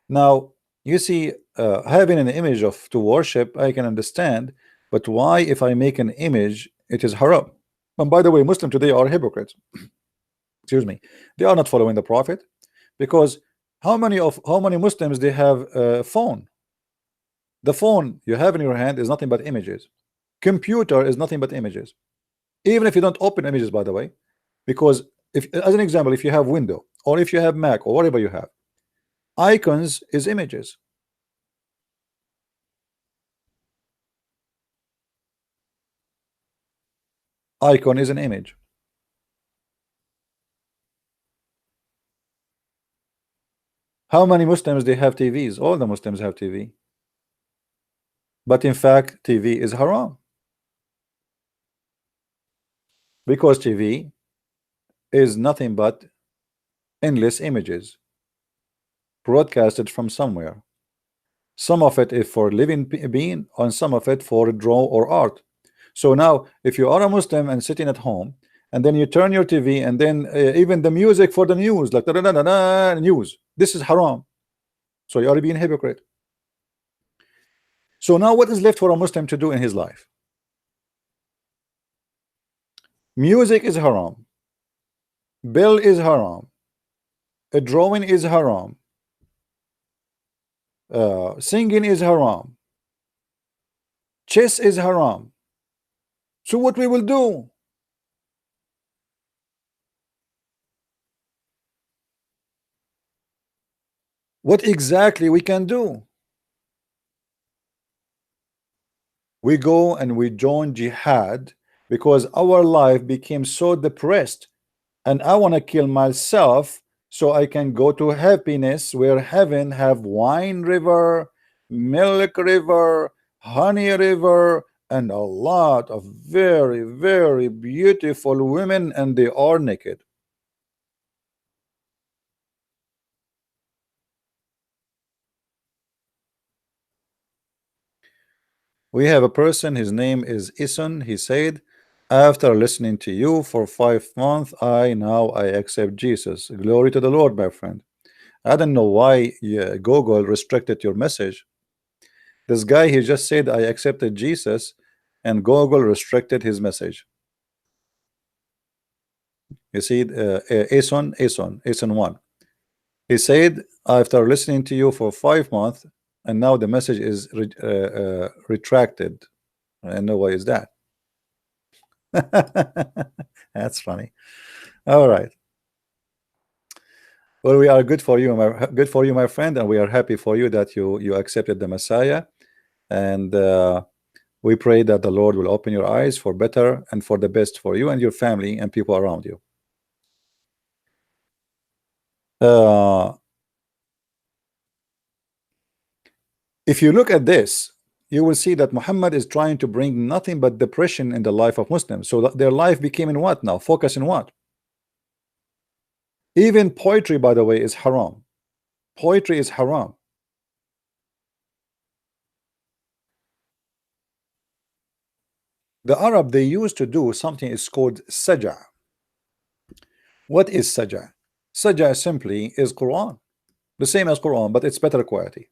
Now you see, having an image of to worship, I can understand, but why if I make an image it is haram? And by the way, Muslims today are hypocrites. Excuse me, they are not following the Prophet, because how many Muslims they have a phone? The phone you have in your hand is nothing but images. Computer is nothing but images, even if you don't open images, by the way, because if, as an example, if you have Windows or if you have Mac or whatever you have, icons is images. Icon is an image. How many Muslims they have TVs? All the Muslims have TV, but in fact TV is haram, because TV is nothing but endless images broadcasted from somewhere. Some of it is for living being, and some of it for draw or art. So now if you are a Muslim and sitting at home, and then you turn your TV, and then even the music for the news, like da, da, da, da, news, this is haram. So you are being hypocrite. So now what is left for a Muslim to do in his life? Music is haram, bill is haram, a drawing is haram, singing is haram, chess is haram. So what we will do? What exactly we can do? We go and we join jihad, because our life became so depressed, and I want to kill myself so I can go to happiness, where heaven have wine river, milk river, honey river, and a lot of very, very beautiful women, and they are naked. We have a person, his name is Ison. He said, after listening to you for 5 months, I accept Jesus. Glory to the Lord, my friend. I don't know why Google restricted your message. This guy, he just said, I accepted Jesus, and Google restricted his message. You see, Ison 1. He said, after listening to you for 5 months, and now the message is retracted. I know why is that. That's funny. All right. Well, we are good for you, my friend, and we are happy for you that you accepted the Messiah, and we pray that the Lord will open your eyes for better and for the best for you and your family and people around you. If you look at this, you will see that Muhammad is trying to bring nothing but depression in the life of Muslims. So that their life became in what now? Focus in what? Even poetry, by the way, is haram. Poetry is haram. The Arab, they used to do something is called saja. What is saja? Saja simply is Quran, the same as Quran, but it's better quality.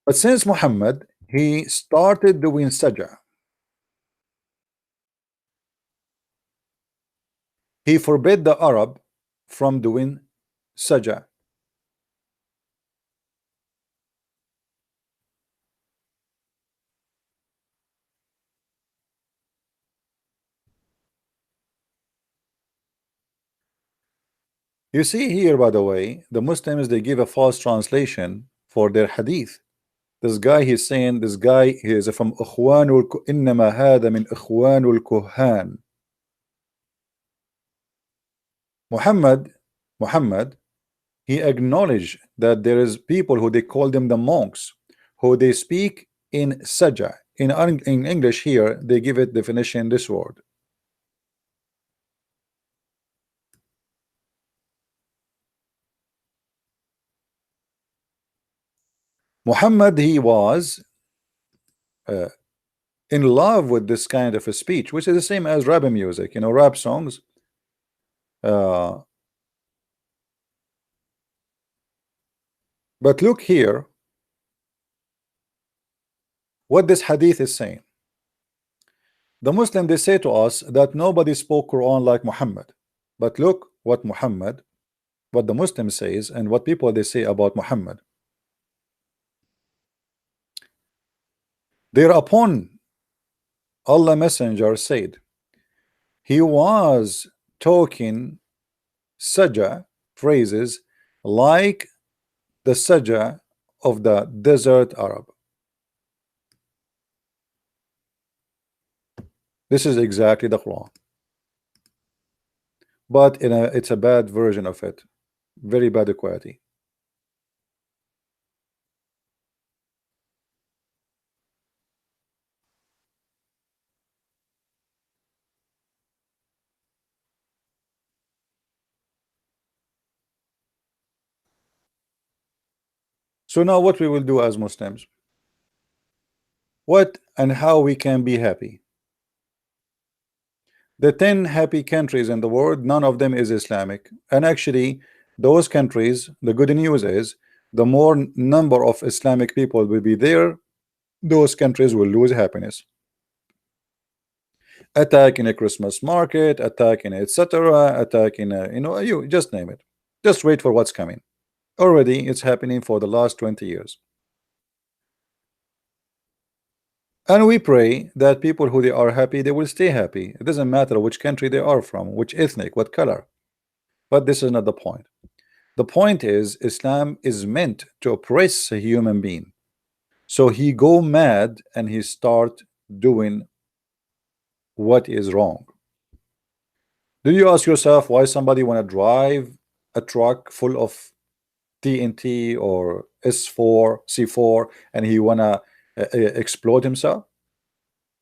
But since Muhammad, he started doing saja, he forbid the Arab from doing saja. You see here, by the way, the Muslims, they give a false translation for their hadith. This guy, he's saying, this guy, he is from إنما هذا من إخوان الكهان. Muhammad, he acknowledged that there is people who they call them the monks, who they speak in saja. In English here, they give it definition this word. Muhammad, he was in love with this kind of a speech, which is the same as rap music, you know, rap songs. But look here what this hadith is saying. The Muslim, they say to us that nobody spoke Quran like Muhammad. But look what the Muslim says and what people they say about Muhammad. Thereupon Allah Messenger said he was talking saja phrases like the saja of the desert Arab. This is exactly the Quran, but it's a bad version of it, very bad quality. So now what we will do as Muslims, what and how we can be happy. The 10 happy countries in the world, none of them is Islamic, and actually those countries, the good news is the more number of Islamic people will be there, those countries will lose happiness. Attack in a Christmas market, attack in etc., attack in a, you know, you just name it. Just wait for what's coming. Already it's happening for the last 20 years. And we pray that people who they are happy, they will stay happy. It doesn't matter which country they are from, which ethnic, what color. But this is not the point. The point is Islam is meant to oppress a human being. So he go mad and he start doing what is wrong. Do you ask yourself why somebody want to drive a truck full of TNT or S4, C4, and he wanna explode himself?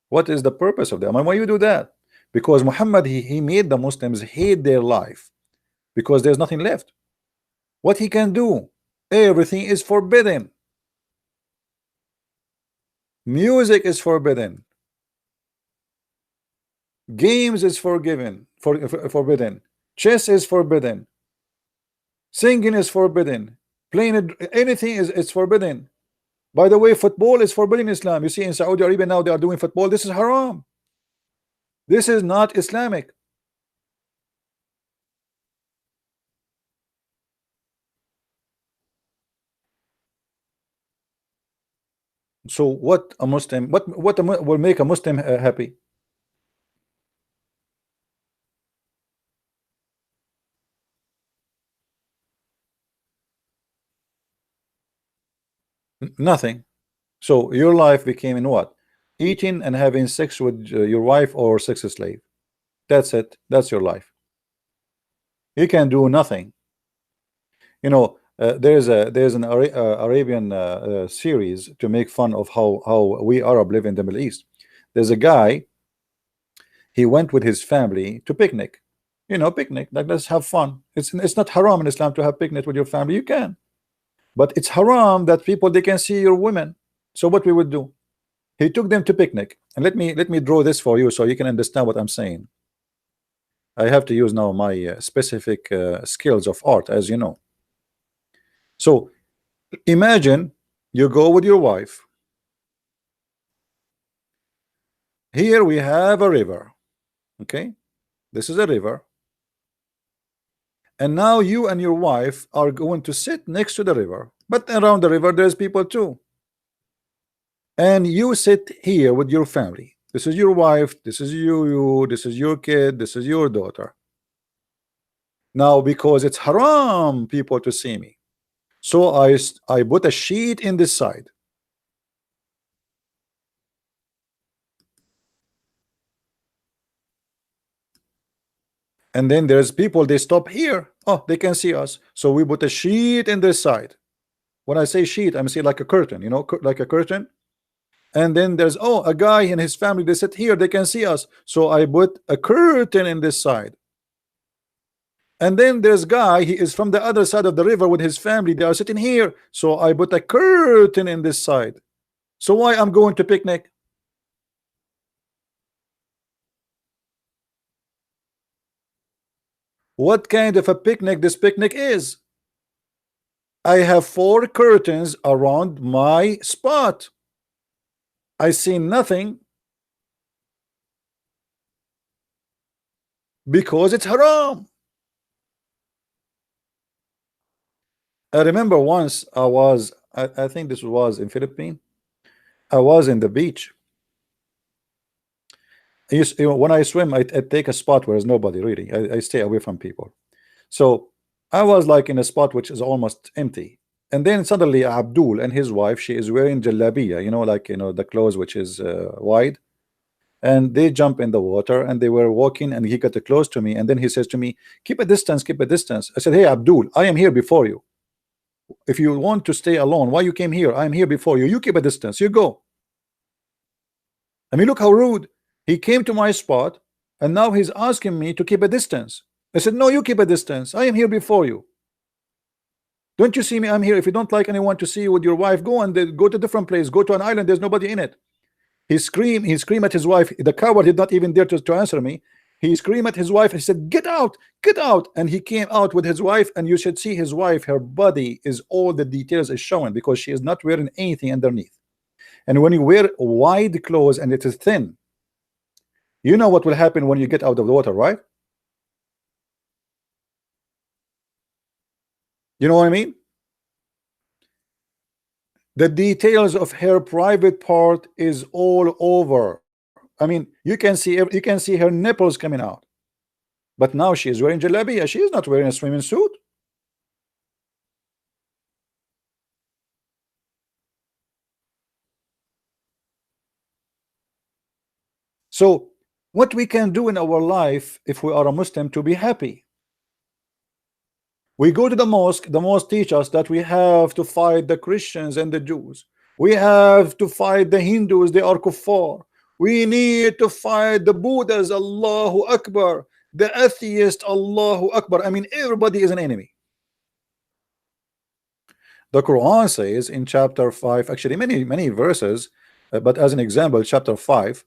What is the purpose of that? I mean, why you do that? Because Muhammad, he made the Muslims hate their life because there's nothing left. What he can do? Everything is forbidden. Music is forbidden. Games is forbidden. Chess is forbidden. Singing is forbidden. Playing anything is forbidden. By the way, football is forbidden in Islam. You see, in Saudi Arabia now they are doing football. This is haram. This is not Islamic. So what a Muslim, will make a Muslim happy? Nothing. So your life became in what? Eating and having sex with your wife or sex slave. That's it. That's your life. You can do nothing. You know, there's an Arabian series to make fun of how we Arab live in the Middle East. There's a guy. He went with his family to picnic. You know, picnic. Like, let's have fun. It's not haram in Islam to have picnic with your family. You can, but it's haram that people they can see your women. So what we would do? He took them to picnic, and let me draw this for you so you can understand what I'm saying. I have to use now my specific skills of art, as you know. So imagine you go with your wife. Here we have a river. Okay, this is a river, and now you and your wife are going to sit next to the river, but around the river there's people too, and you sit here with your family. This is your wife, this is you, this is your kid, this is your daughter. Now, because it's haram people to see me, so I put a sheet in this side. And then there's people, they stop here. Oh, they can see us. So we put a sheet in this side. When I say sheet, I'm saying like a curtain, you know, like a curtain. And then there's, oh, a guy and his family, they sit here, they can see us. So I put a curtain in this side. And then there's guy, he is from the other side of the river with his family, they are sitting here. So I put a curtain in this side. So why I'm going to picnic? What kind of a picnic this picnic is? I have 4 curtains around my spot. I see nothing because it's haram. I remember once I think this was in Philippines. I was in the beach. When I swim, I take a spot where there's nobody really. I stay away from people. So I was like in a spot which is almost empty, and then suddenly Abdul and his wife, she is wearing jalabiya, you know, like, you know, the clothes which is wide, and they jump in the water and they were walking, and he got close to me, and then he says to me, keep a distance, keep a distance. I said, hey Abdul, I am here before you. If you want to stay alone, why you came here? I am here before you. You keep a distance, you go. I mean, look how rude. He came to my spot and now he's asking me to keep a distance. I said, no, you keep a distance. I am here before you. Don't you see me? I'm here. If you don't like anyone to see you with your wife, go and go to a different place. Go to an island. There's nobody in it. He screamed at his wife. The coward did not even dare to answer me. He screamed at his wife. He said, get out, get out. And he came out with his wife, and you should see his wife. Her body is, all the details is showing because she is not wearing anything underneath. And when you wear wide clothes and it is thin, you know what will happen when you get out of the water, right? You know what I mean? The details of her private part is all over. I mean, you can see her nipples coming out. But now she is wearing jalabiya. She is not wearing a swimming suit. So what we can do in our life if we are a Muslim to be happy? We go to the mosque teach us that we have to fight the Christians and the Jews. We have to fight the Hindus, they are kuffar. We need to fight the Buddhas, Allahu Akbar. The atheist, Allahu Akbar. I mean, everybody is an enemy. The Quran says in chapter 5, actually many verses, but as an example, chapter 5,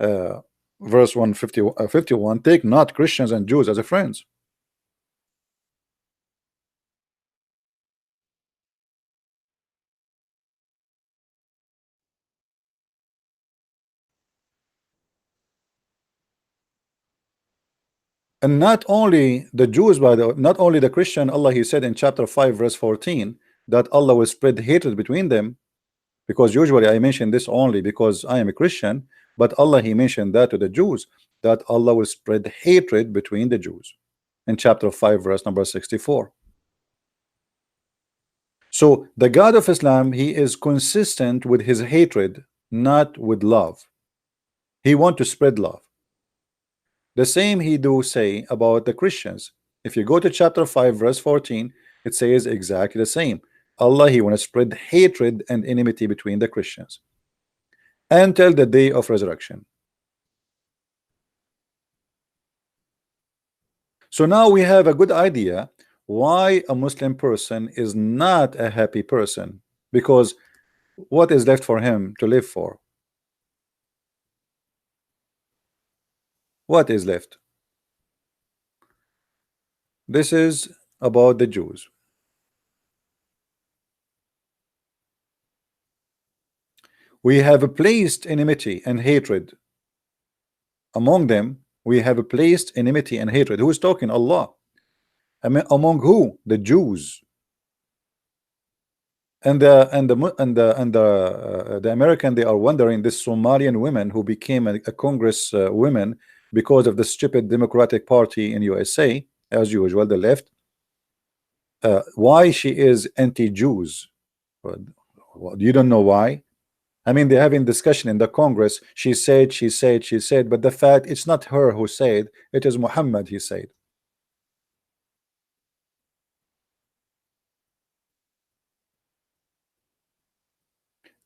verse 151, take not Christians and Jews as a friends. And not only the Jews, by the not only the Christian, Allah He said in chapter 5 verse 14 that Allah will spread hatred between them, because usually I mention this only because I am a Christian, but Allah He mentioned that to the Jews, that Allah will spread hatred between the Jews in chapter 5 verse number 64. So the God of Islam, He is consistent with His hatred, not with love. He want to spread love. The same He do say about the Christians. If you go to chapter 5 verse 14, it says exactly the same. Allah He want to spread hatred and enmity between the Christians until the day of resurrection. So now we have a good idea why a Muslim person is not a happy person, because what is left for him to live for? What is left? This is about the Jews. We have placed enmity and hatred among them. We have placed enmity and hatred. Who is talking? Allah. Among who? The Jews. And the American, they are wondering, this Somalian women who became a Congress women because of the stupid Democratic Party in USA, as usual, the left. Why she is anti-Jews? You don't know why? I mean, they're having discussion in the Congress. She said, but the fact, it's not her who said, it is Muhammad, he said.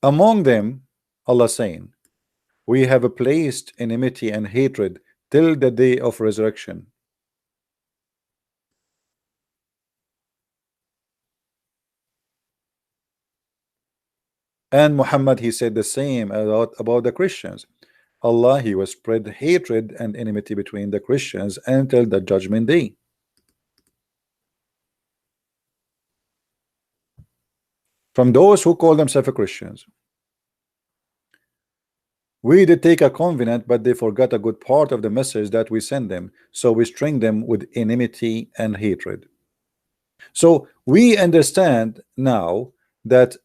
Among them, Allah saying, we have placed enmity and hatred till the day of resurrection. And Muhammad, he said the same about the Christians. Allah, He will spread hatred and enmity between the Christians until the judgment day. From those who call themselves Christians, we did take a covenant, but they forgot a good part of the message that we send them, so we string them with enmity and hatred. So we understand now that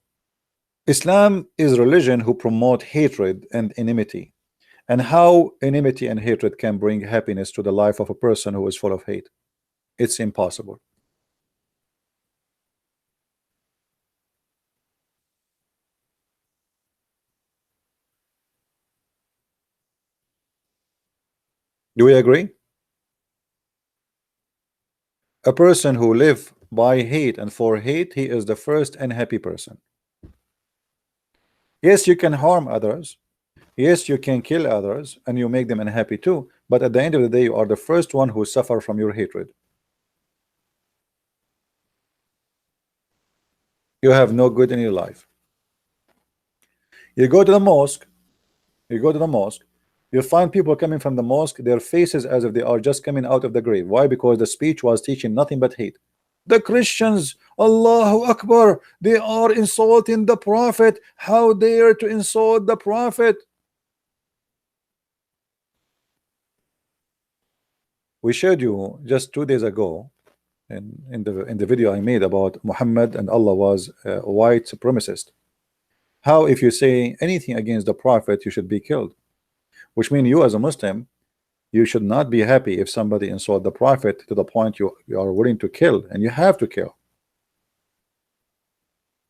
Islam is a religion who promote hatred and enmity, and how enmity and hatred can bring happiness to the life of a person who is full of hate. It's impossible. Do we agree? A person who live by hate and for hate, he is the first unhappy person. Yes, you can harm others. Yes, you can kill others and you make them unhappy too, but at the end of the day, you are the first one who suffer from your hatred. You have no good in your life. You go to the mosque, you find people coming from the mosque, their faces as if they are just coming out of the grave. Why? Because the speech was teaching nothing but hate. The Christians, Allahu Akbar, they are insulting the Prophet. How dare to insult the Prophet? We showed you just 2 days ago in the video I made about Muhammad and Allah was a white supremacist. How if you say anything against the Prophet, you should be killed, which means you as a Muslim, you should not be happy if somebody insult the Prophet to the point you are willing to kill, and you have to kill.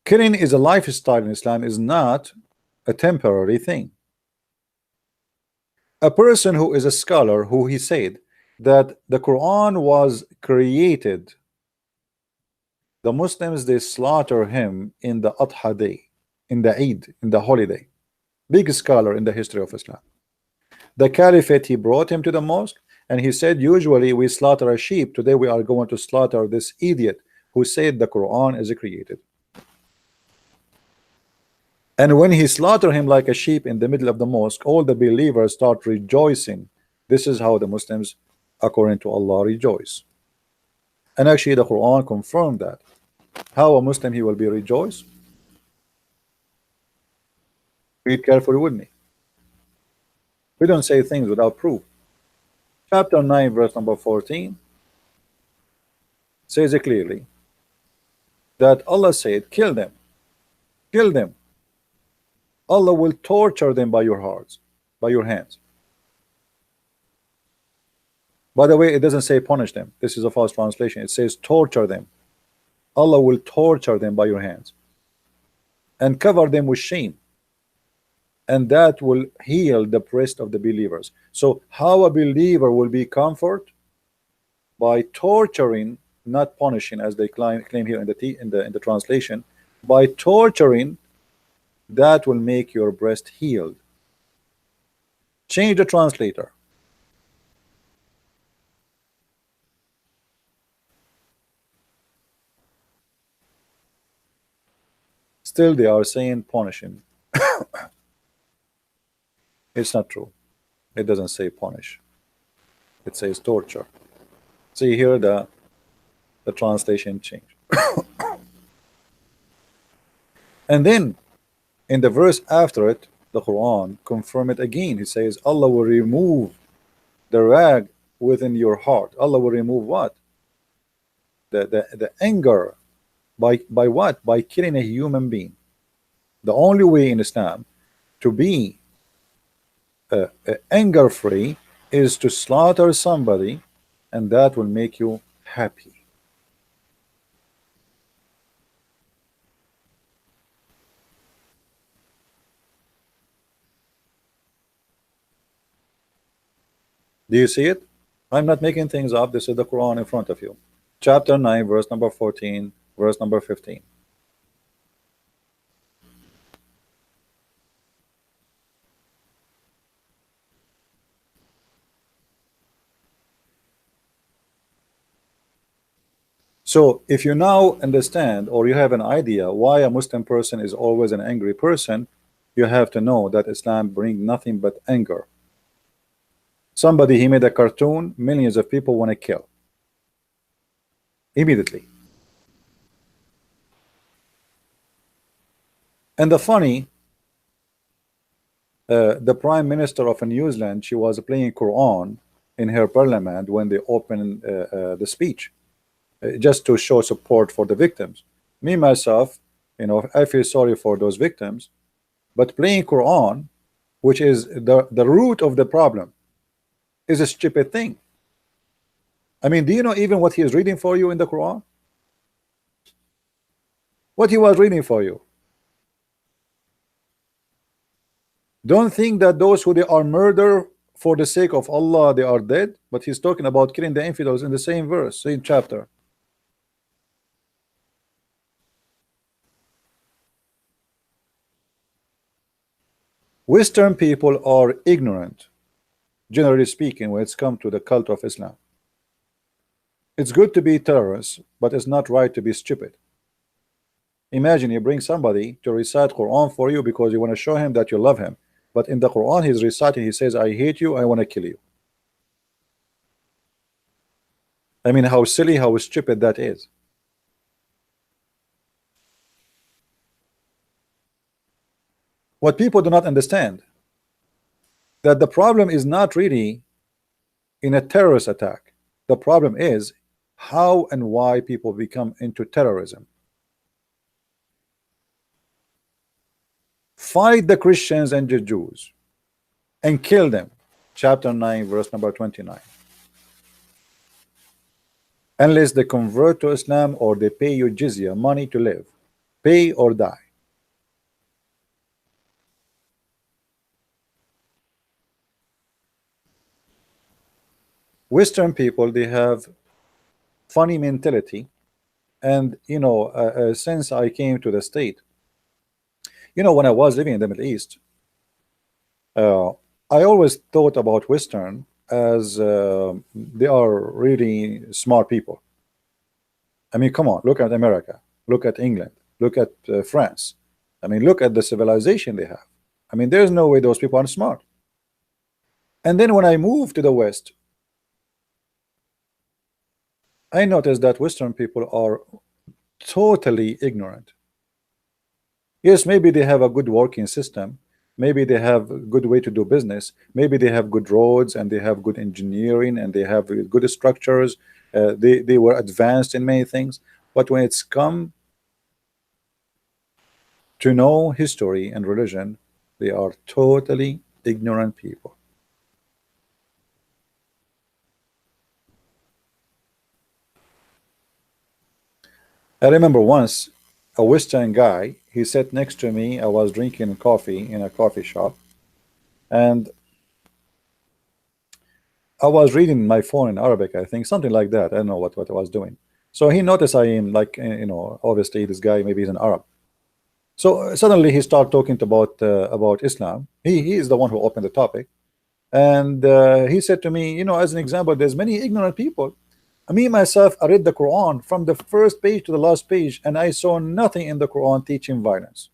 Killing is a lifestyle in Islam, is not a temporary thing. A person who is a scholar, who he said that the Quran was created, the Muslims, they slaughter him in the Adha day, in the Eid, in the holiday. Big scholar in the history of Islam. The Caliphate, he brought him to the mosque and he said, usually we slaughter a sheep. Today we are going to slaughter this idiot who said the Quran is created. And when he slaughtered him like a sheep in the middle of the mosque, all the believers start rejoicing. This is how the Muslims, according to Allah, rejoice. And actually the Quran confirmed that. How a Muslim he will be rejoiced? Read carefully with me. We don't say things without proof. Chapter 9 verse number 14 says it clearly that Allah said, kill them. Kill them. Allah will torture them by your hearts, by your hands. By the way, it doesn't say punish them. This is a false translation. It says torture them. Allah will torture them by your hands and cover them with shame, and that will heal the breast of the believers. So how a believer will be comfort? By torturing, not punishing, as they claim here in the translation. By torturing, that will make your breast healed. Change the translator. Still they are saying punish him. It's not true. It doesn't say punish. It says torture. See here the translation change. And then in the verse after it, the Quran confirm it again. He says Allah will remove the rag within your heart. Allah will remove what? The anger. By what? By killing a human being. The only way in Islam to be anger free is to slaughter somebody, and that will make you happy. Do you see it? I'm not making things up. This is the Quran in front of you. Chapter 9 verse number 14, verse number 15. So if you now understand, or you have an idea why a Muslim person is always an angry person, you have to know that Islam brings nothing but anger. Somebody, he made a cartoon, millions of people want to kill immediately. And the funny, the Prime Minister of New Zealand, she was playing Quran in her parliament when they opened the speech, just to show support for the victims. Me myself, you know, I feel sorry for those victims, but playing Quran, which is the root of the problem, is a stupid thing. I mean, do you know even what he is reading for you in the Quran? What he was reading for you? Don't think that those who they are murder for the sake of Allah, they are dead, but he's talking about killing the infidels in the same verse, same chapter. Western people are ignorant, generally speaking, when it's come to the cult of Islam. It's good to be terrorists, but it's not right to be stupid. Imagine you bring somebody to recite Quran for you because you want to show him that you love him, but in the Quran he's reciting, he says, I hate you, I want to kill you. I mean, how silly, how stupid that is. What people do not understand, that the problem is not really in a terrorist attack. The problem is how and why people become into terrorism. Fight the Christians and the Jews and kill them. Chapter 9 verse number 29. Unless they convert to Islam or they pay you jizya, money to live, pay or die. Western people, they have funny mentality, and you know, since I came to the state, You know, when I was living in the Middle East, uh, I always thought about Western as they are really smart people. I mean, come on, look at America, look at England, look at France. I mean, look at the civilization they have. I mean, there's no way those people aren't smart. And then when I moved to the West, I noticed that Western people are totally ignorant. Yes, maybe they have a good working system. Maybe they have a good way to do business. Maybe they have good roads and they have good engineering and they have good structures. They were advanced in many things. But when it's come to know history and religion, they are totally ignorant people. I remember once a Western guy, he sat next to me. I was drinking coffee in a coffee shop, and I was reading my phone in Arabic, I think, something like that. I don't know what I was doing. So he noticed I am like, you know, obviously this guy maybe he's an Arab. So suddenly he started talking about Islam. He is the one who opened the topic, and he said to me, you know, as an example, there's many ignorant people. Me myself, I read the Quran from the first page to the last page, and I saw nothing in the Quran teaching violence.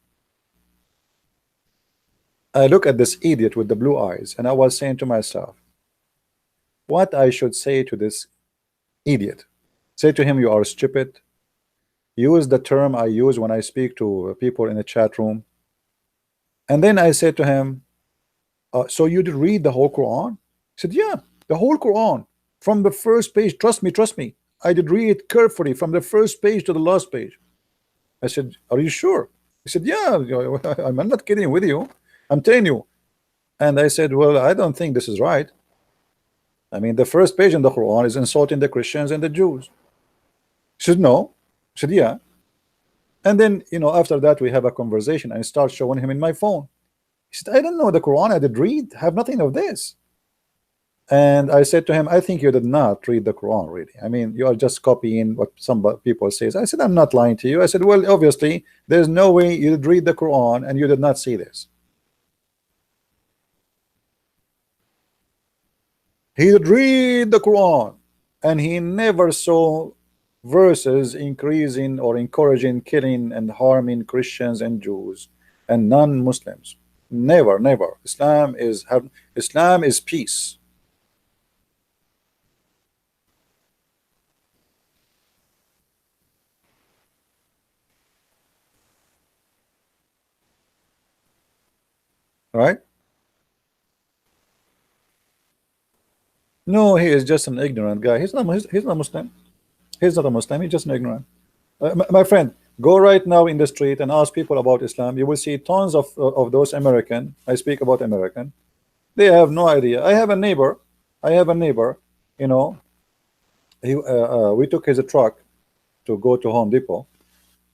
I look at this idiot with the blue eyes, and I was saying to myself, what I should say to this idiot? Say to him, you are stupid. Use the term I use when I speak to people in the chat room. And then I said to him, so you did read the whole Quran? He said, yeah, the whole Quran. From the first page, trust me. I did read it carefully from the first page to the last page. I said, are you sure? He said, yeah, I'm not kidding with you. I'm telling you. And I said, well, I don't think this is right. I mean, the first page in the Quran is insulting the Christians and the Jews. He said, no. I said, yeah. And then, you know, after that, we have a conversation. I start showing him in my phone. He said, I don't know the Quran. I did read, have nothing of this. And I said to him, I think you did not read the Quran, really. I mean, you are just copying what some people say. I said, I'm not lying to you. I said, well, obviously, there's no way you did read the Quran and you did not see this. He did read the Quran, and he never saw verses increasing or encouraging killing and harming Christians and Jews and non-Muslims. Never. Islam is peace. Right? No, he is just an ignorant guy. He's not Muslim. He's not a Muslim. He's just an ignorant. My friend, go right now in the street and ask people about Islam. You will see tons of those American. I speak about American. They have no idea. I have a neighbor. You know, we took his truck to go to Home Depot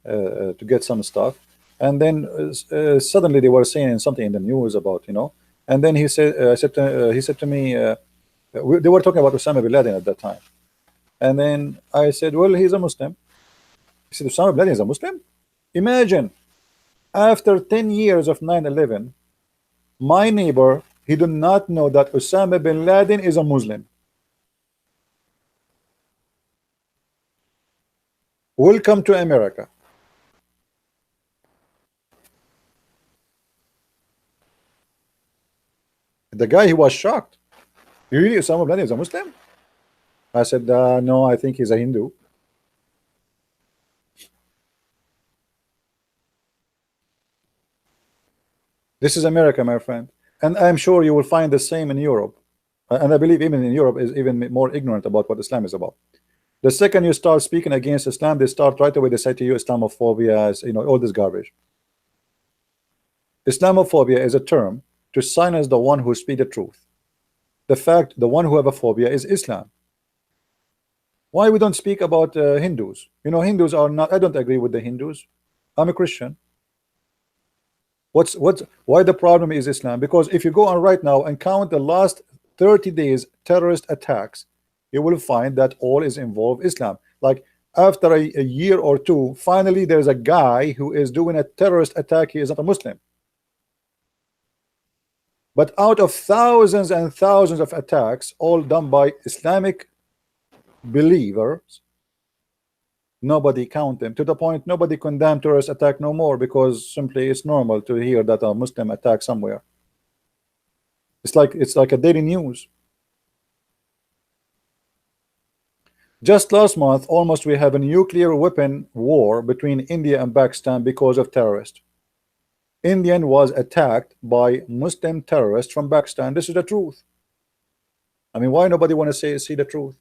to get some stuff, and then suddenly they were saying something in the news about, you know, and then he said, he said to me, they were talking about Osama bin Laden at that time, and then I said, well, he's a Muslim. He said, Osama bin Laden is a Muslim? Imagine, after 10 years of 9/11, my neighbor, he did not know that Osama bin Laden is a Muslim. Welcome to America. The guy, he was shocked. You really, Osama bin Laden is a Muslim? I said, no, I think he's a Hindu. This is America, my friend. And I'm sure you will find the same in Europe. And I believe even in Europe is even more ignorant about what Islam is about. The second you start speaking against Islam, they start right away, they say to you, Islamophobia, you know, all this garbage. Islamophobia is a term to silence the one who speaks the truth. The one who have a phobia is Islam. Why we don't speak about Hindus? You know, Hindus are not, I don't agree with the Hindus. I'm a Christian. Why the problem is Islam? Because if you go on right now and count the last 30 days terrorist attacks, you will find that all is involved Islam. Like after a year or two, finally there's a guy who is doing a terrorist attack. He is not a Muslim. But out of thousands and thousands of attacks, all done by Islamic believers, nobody count them, to the point nobody condemn terrorist attack no more, because simply it's normal to hear that a Muslim attack somewhere. It's like a daily news. Just last month, almost we have a nuclear weapon war between India and Pakistan because of terrorists. Indian was attacked by Muslim terrorists from Pakistan. This is the truth. I mean, why nobody want to see the truth?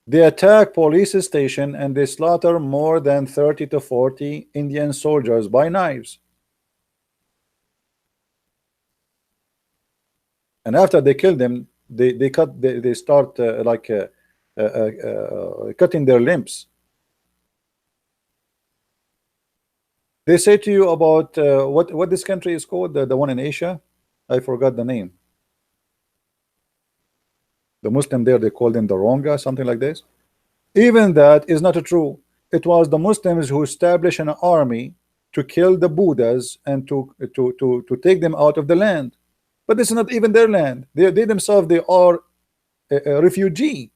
They attack police station and they slaughter more than 30 to 40 Indian soldiers by knives. And after they kill them, they start cutting their limbs. They say to you about what this country is called, the one in Asia. I forgot the name. The Muslim there, they call them the Ronga, something like this. Even that is not true. It was the Muslims who established an army to kill the Buddhas and to take them out of the land. But this is not even their land. They themselves, they are a refugee.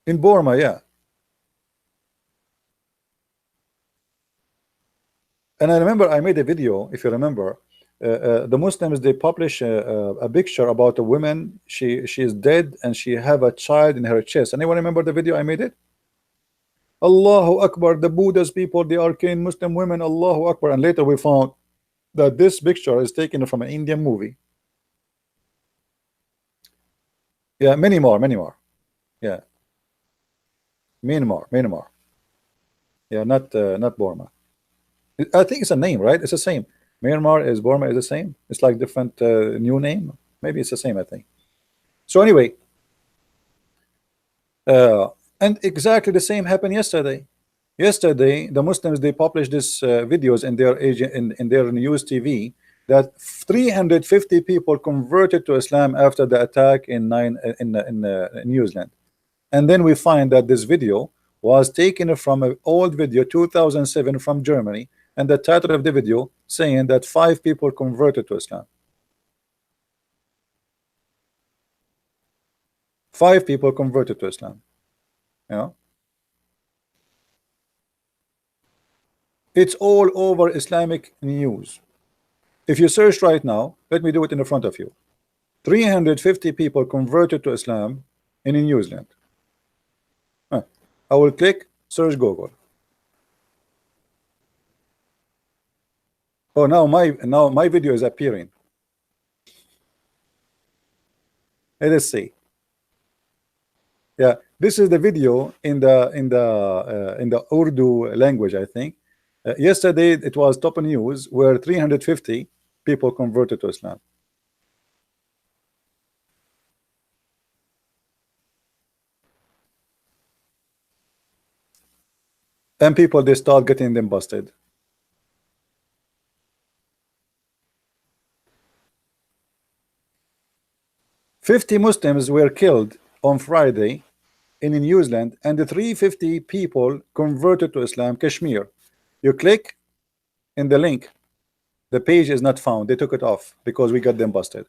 In Burma, yeah. And I remember I made a video, if you remember, the Muslims, they publish a picture about a woman. She is dead and she have a child in her chest. Anyone remember the video I made it? Allahu Akbar, the Buddha's people, they are killing Muslim women, Allahu Akbar. And later we found that this picture is taken from an Indian movie. Yeah, many more. Yeah, Myanmar. Yeah, not Burma. I think it's a name, right? It's the same. Myanmar is Burma is the same. It's like different new name. Maybe it's the same, I think. So anyway, and exactly the same happened yesterday. Yesterday, the Muslims, they published this videos in their in their news TV that 350 people converted to Islam after the attack in New Zealand. And then we find that this video was taken from an old video 2007 from Germany, and the title of the video saying that 5 people converted to Islam. 5 people converted to Islam. You know, it's all over Islamic news. If you search right now, let me do it in the front of you. 350 people converted to Islam in New Zealand. I will click search Google. Oh, now my video is appearing. Let us see. Yeah, this is the video in the Urdu language, I think. Yesterday it was top news where 350 people converted to Islam. And people, they start getting them busted. "50 Muslims were killed on Friday in New Zealand, and the 350 people converted to Islam, Kashmir." You click in the link, the page is not found. They took it off because we got them busted.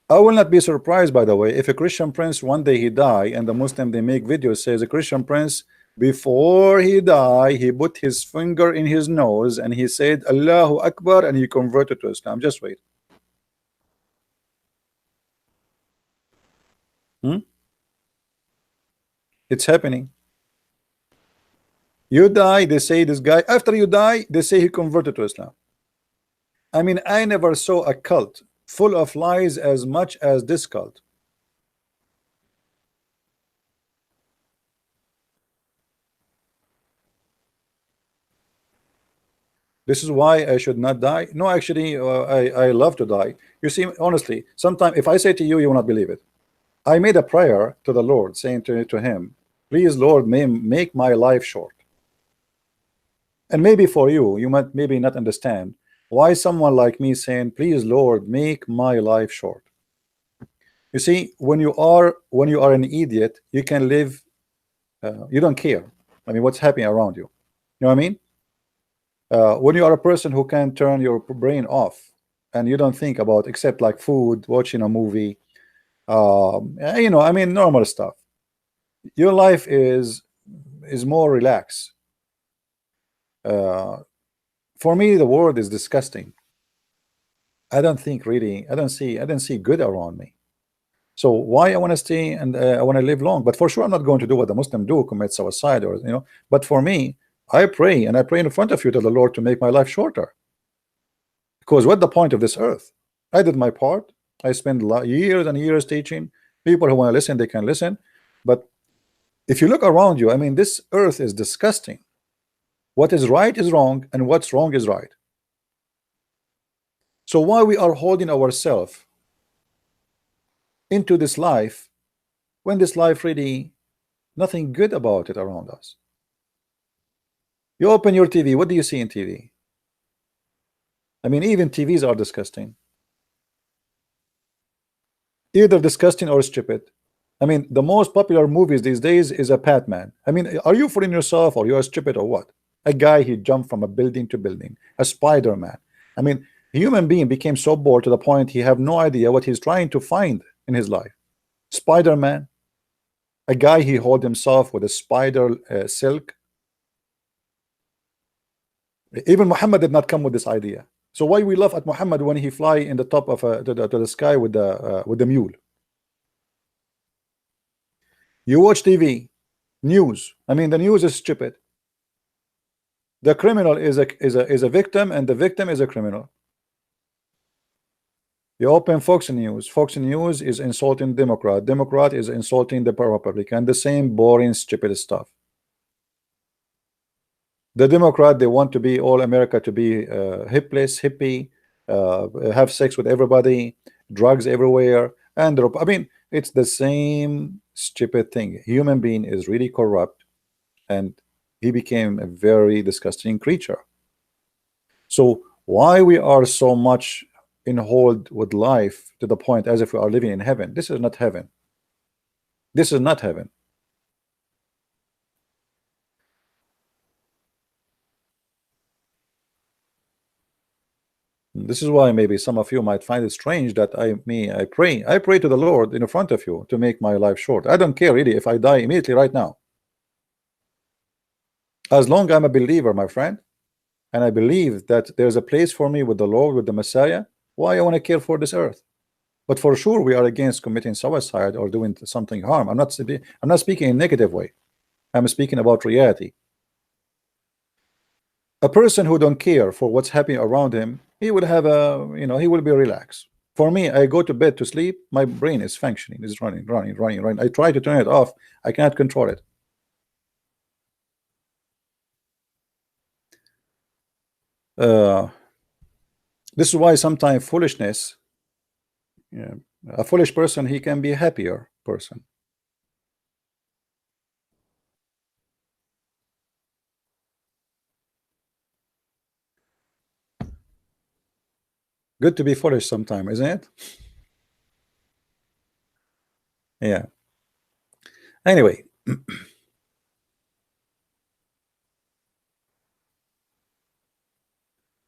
I will not be surprised, by the way, if a Christian prince one day he die and the Muslim, they make videos says a Christian prince, before he died, he put his finger in his nose and he said Allahu Akbar and he converted to Islam. Just wait. It's happening. You die, they say this guy, after you die, they say he converted to Islam. I mean, I never saw a cult full of lies as much as this cult. This is why I should not die. No, actually, I love to die. You see, honestly, sometimes if I say to you, you will not believe it. I made a prayer to the Lord saying to him, please, Lord, make my life short. And maybe for you, you might maybe not understand why someone like me saying, please Lord, make my life short. You see, when you are an idiot, you can live, you don't care. I mean, what's happening around you. You know what I mean? When you are a person who can turn your brain off and you don't think about except like food, watching a movie, you know, I mean, normal stuff. Your life is more relaxed. For me, the world is disgusting. I don't think really, I don't see good around me. So why I want to stay and I want to live long? But for sure, I'm not going to do what the Muslim do, commit suicide, or you know. But for me, I pray, and I pray in front of you to the Lord to make my life shorter. Because what the point of this earth? I did my part. I spent years and years teaching. People who want to listen, they can listen. But if you look around you, I mean, this earth is disgusting. What is right is wrong, and what's wrong is right. So why we are holding ourselves into this life when this life really nothing good about it around us? You open your TV, what do you see in TV? I mean, even TVs are disgusting. Either disgusting or stupid. I mean, the most popular movies these days is a Batman. I mean, are you fooling yourself, or you are stupid, or what? A guy, he jumped from a building to building. A Spider-Man. I mean, a human being became so bored to the point he have no idea what he's trying to find in his life. Spider-Man. A guy, he hold himself with a spider silk. Even Muhammad did not come with this idea. So why we laugh at Muhammad when he fly in the top of to the sky with the mule? You watch TV, news. I mean, the news is stupid. The criminal is a victim, and the victim is a criminal. You open Fox News. Fox News is insulting Democrat. Democrat is insulting the Republican. The same boring, stupid stuff. The Democrat, they want to be all America to be hipless, hippie, have sex with everybody, drugs everywhere, and I mean, it's the same stupid thing. Human being is really corrupt, and he became a very disgusting creature. So why we are so much in hold with life to the point as if we are living in heaven? This is not heaven. This is not heaven. This is why maybe some of you might find it strange that I pray to the Lord in front of you to make my life short. I don't care really if I die immediately right now. As long as I'm a believer, my friend, and I believe that there's a place for me with the Lord, with the Messiah, why I want to care for this earth? But for sure, we are against committing suicide or doing something harm. I'm not speaking in a negative way. I'm speaking about reality. A person who don't care for what's happening around him, he will have a, you know, he will be relaxed. For me, I go to bed to sleep, my brain is functioning, is running. I try to turn it off, I cannot control it. This is why sometimes foolishness, a foolish person, he can be a happier person. Good to be foolish sometime, isn't it? Yeah. Anyway.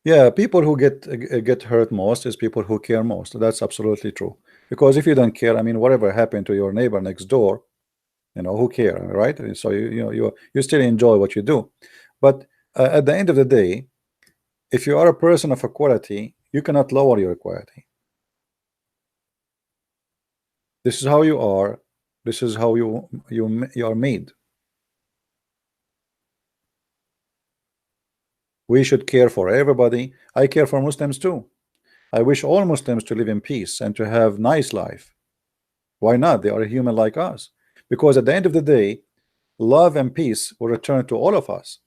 Yeah, people who get hurt most is people who care most. That's absolutely true. Because if you don't care, I mean, whatever happened to your neighbor next door, you know, who care, right? And so you still enjoy what you do. But at the end of the day, if you are a person of a quality, you cannot lower your quality. This is how you are. This is how you are made. We should care for everybody. I care for Muslims too. I wish all Muslims to live in peace and to have nice life. Why not? They are human like us. Because at the end of the day, love and peace will return to all of us.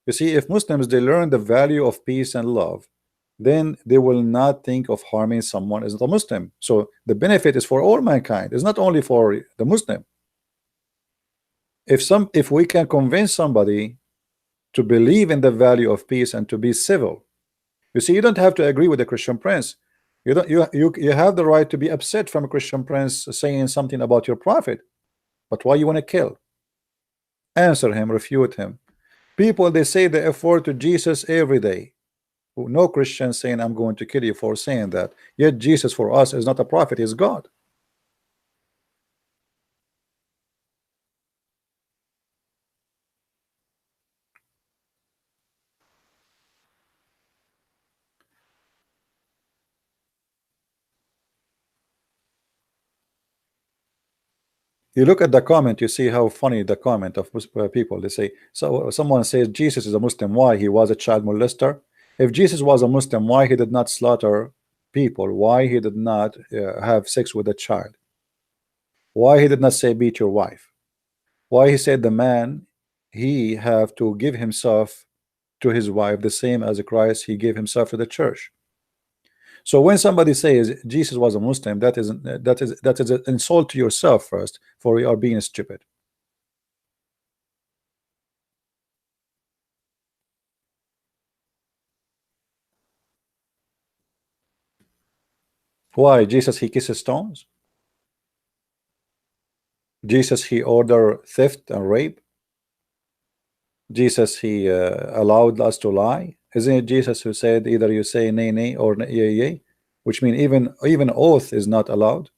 You see, if Muslims, they learn the value of peace and love, then they will not think of harming someone as a Muslim. So the benefit is for all mankind. It's not only for the Muslim. If we can convince somebody to believe in the value of peace and to be civil. You see, you don't have to agree with the Christian prince. You don't. You have the right to be upset from a Christian prince saying something about your prophet. But why you want to kill? Answer him, refute him. People, they say the F word to Jesus every day. No Christian saying I'm going to kill you for saying that. Yet Jesus for us is not a prophet, he's God. You look at the comment, you see how funny the comment of people. They say, so someone says Jesus is a Muslim, why? He was a child molester. If Jesus was a Muslim, why he did not slaughter people? Why he did not have sex with a child? Why he did not say beat your wife? Why he said the man, he have to give himself to his wife the same as Christ, he gave himself to the church. So when somebody says Jesus was a Muslim, that is an insult to yourself first, for you are being stupid. Why? Jesus he kisses stones? Jesus he order theft and rape? Jesus he allowed us to lie? Isn't it Jesus who said either you say nay nay or yea yea, which means even oath is not allowed?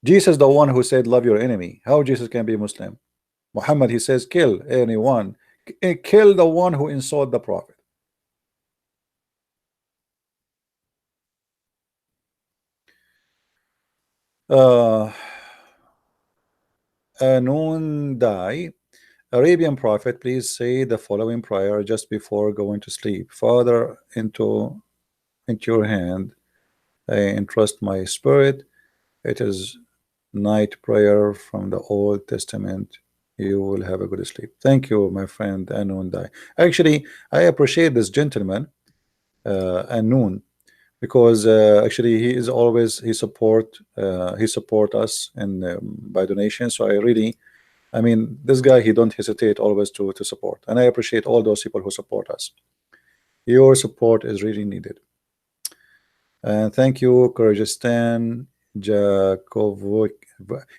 Jesus the one who said love your enemy. How Jesus can be Muslim? Muhammad he says kill anyone, kill the one who insult the prophet. Noon die. Arabian prophet, please say the following prayer just before going to sleep. Father, into your hand I entrust my spirit. It is night prayer from the Old Testament. You will have a good sleep. Thank you, my friend Anun Dai. Actually, I appreciate this gentleman, Anun, because actually he is always he support us and by donation. So I mean, this guy, he don't hesitate always to support, and I appreciate all those people who support us. Your support is really needed. And thank you, Kyrgyzstan, Jakovic.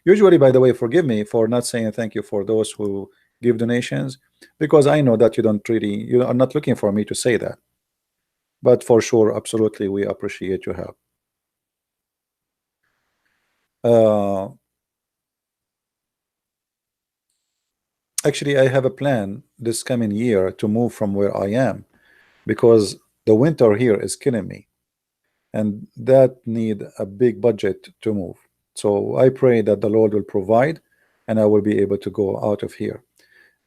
Usually, by the way, forgive me for not saying thank you for those who give donations, because I know that you are not looking for me to say that. But for sure, absolutely, we appreciate your help. Actually, I have a plan this coming year to move from where I am, because the winter here is killing me, and that need a big budget to move. So I pray that the Lord will provide, and I will be able to go out of here.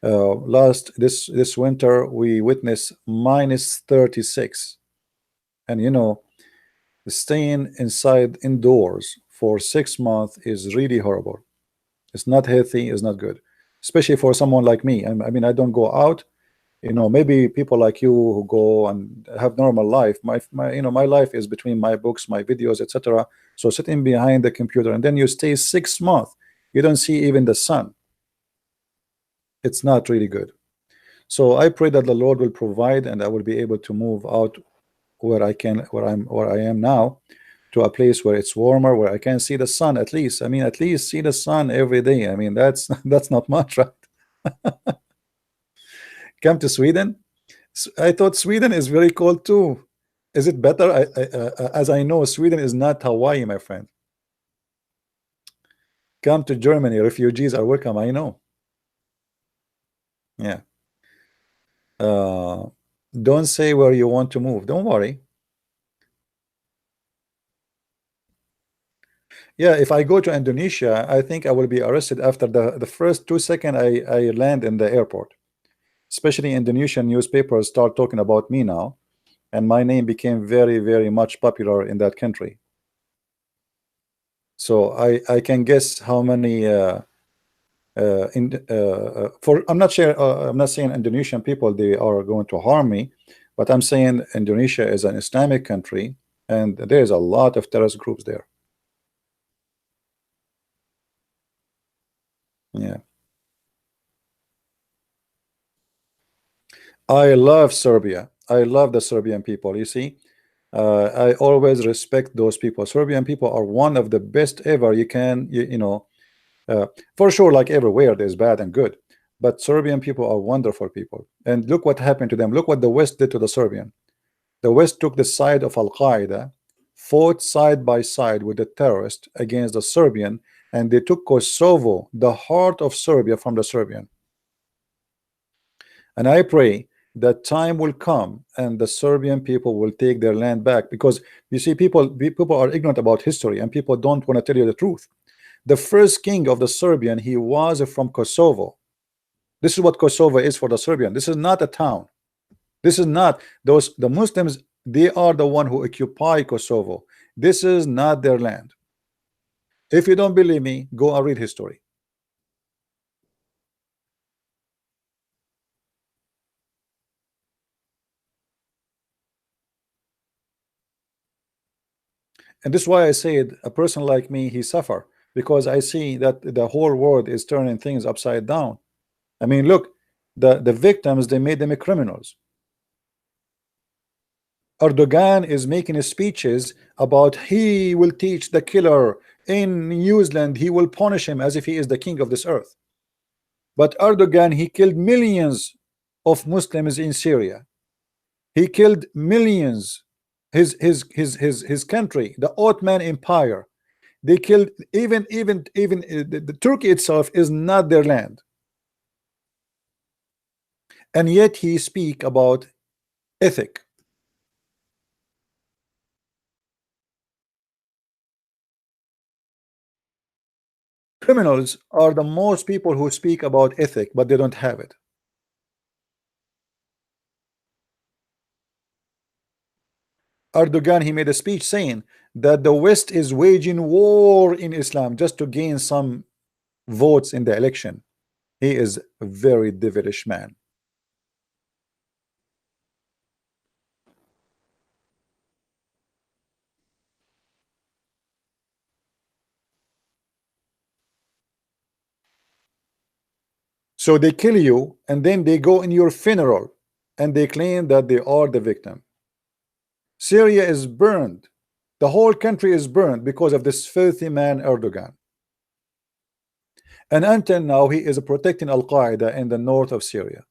This winter we witnessed -36, and you know, staying inside indoors for 6 months is really horrible. It's not healthy, it's not good, especially for someone like me. I mean, I don't go out. You know, maybe people like you who go and have normal life. My life is between my books, my videos, etc. So sitting behind the computer, and then you stay 6 months, you don't see even the sun. It's not really good. So I pray that the Lord will provide, and I will be able to move out where I am now, to a place where it's warmer, where I can see the sun at least. I mean, at least see the sun every day. I mean, that's that's not much, right? Come to Sweden. I thought Sweden is very cold too. Is it better? As I know, Sweden is not Hawaii, my friend. Come to Germany. Refugees are welcome. I know. Yeah. Don't say where you want to move. Don't worry. Yeah, if I go to Indonesia, I think I will be arrested after the first 2 seconds I land in the airport. Especially Indonesian newspapers start talking about me now, and my name became very, very much popular in that country. So I can guess how many I'm not sure, I'm not saying Indonesian people they are going to harm me, but I'm saying Indonesia is an Islamic country, and there's a lot of terrorist groups there. Yeah. I love Serbia. I love the Serbian people. You see, I always respect those people. Serbian people are one of the best ever. You know, for sure, like everywhere, there's bad and good, but Serbian people are wonderful people. And look what happened to them. Look what the West did to the Serbian. The West took the side of Al Qaeda, fought side by side with the terrorist against the Serbian, and they took Kosovo, the heart of Serbia, from the Serbian. And I pray that time will come and the Serbian people will take their land back, because you see, people are ignorant about history and people don't want to tell you the truth. The first king of the Serbian, he was from Kosovo. This is what Kosovo is for the Serbian. This is not a town. This is not the Muslims. They are the one who occupy Kosovo. This is not their land. If you don't believe me, go and read history. And this is why I said a person like me, he suffer, because I see that the whole world is turning things upside down. I mean, look, the victims, they made them criminals. Erdogan is making speeches about he will teach the killer in New Zealand, he will punish him as if he is the king of this earth. But Erdogan, he killed millions of Muslims in Syria. He killed millions. His country, the Ottoman Empire, they killed even the Turkey itself is not their land. And yet he speak about ethic. Criminals are the most people who speak about ethic, but they don't have it. Erdogan, he made a speech saying that the West is waging war in Islam just to gain some votes in the election. He is a very devilish man. So they kill you and then they go in your funeral and they claim that they are the victim. Syria is burned. The whole country is burned because of this filthy man Erdogan. And until now he is protecting Al Qaeda in the north of Syria.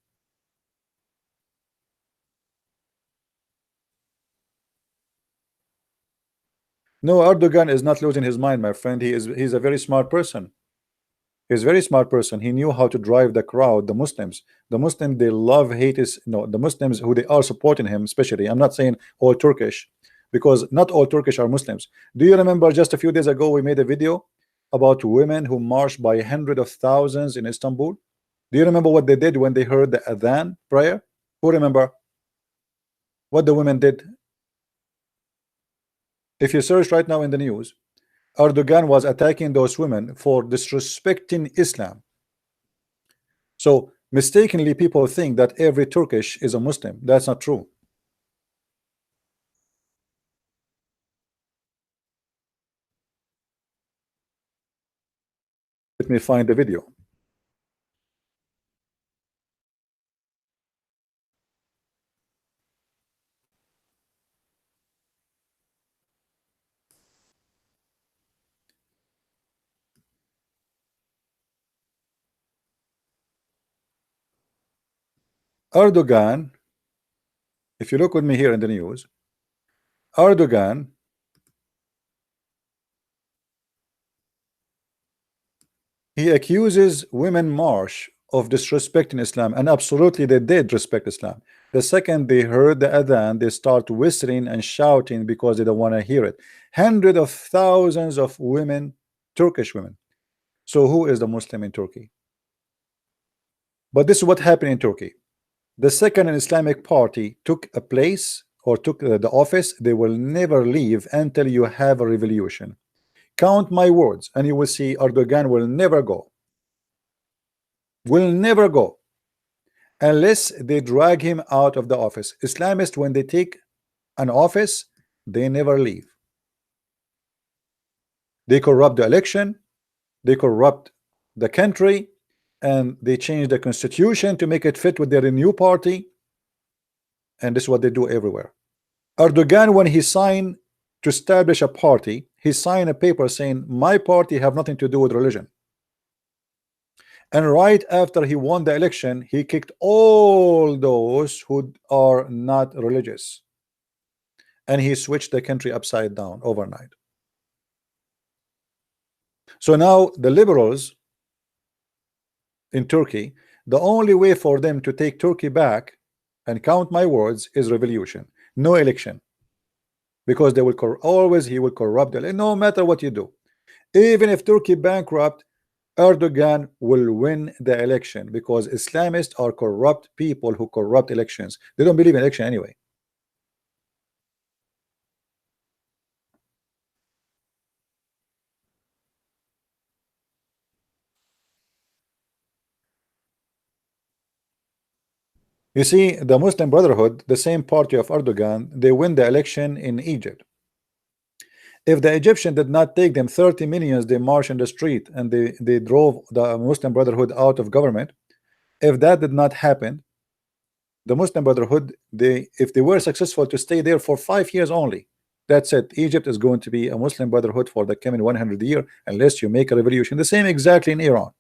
No, Erdogan is not losing his mind, my friend. He's a very smart person. He's a very smart person. He knew how to drive the crowd, the Muslims. The Muslims, they love hate is, you know, the Muslims who they are supporting him, especially. I'm not saying all Turkish, because not all Turkish are Muslims. Do you remember just a few days ago we made a video about women who marched by hundreds of thousands in Istanbul? Do you remember what they did when they heard the adhan prayer? Who remember what the women did? If you search right now in the news, Erdogan was attacking those women for disrespecting Islam. So mistakenly people think that every Turkish is a Muslim. That's not true. Let me find the video. Erdogan, if you look with me here in the news, Erdogan he accuses women march of disrespecting Islam, and absolutely they did respect Islam. The second they heard the adhan, they start whistling and shouting because they don't want to hear it. Hundreds of thousands of women, Turkish women. So who is the Muslim in Turkey? But this is what happened in Turkey. The second an Islamic party took a place or took the office, they will never leave until you have a revolution. Count my words and you will see Erdogan will never go. Will never go unless they drag him out of the office. Islamists, when they take an office, they never leave. They corrupt the election, they corrupt the country, and they change the constitution to make it fit with their new party. and this is what they do everywhere. Erdogan, when he signed to establish a party, he signed a paper saying my party have nothing to do with religion. And right after he won the election, he kicked all those who are not religious, and he switched the country upside down overnight. So now the liberals in Turkey, the only way for them to take Turkey back, and count my words, is revolution, no election, because they will always he will corrupt the, no matter what you do. Even if Turkey bankrupt, Erdogan will win the election, because Islamists are corrupt people who corrupt elections. They don't believe in election anyway. You see, the Muslim Brotherhood, the same party of Erdogan, they win the election in Egypt. If the Egyptian did not take them 30 millions, they marched in the street and they drove the Muslim Brotherhood out of government. If that did not happen, the Muslim Brotherhood, if they were successful to stay there for 5 years only, that's it. Egypt is going to be a Muslim Brotherhood for the coming 100 years unless you make a revolution. The same exactly in Iran.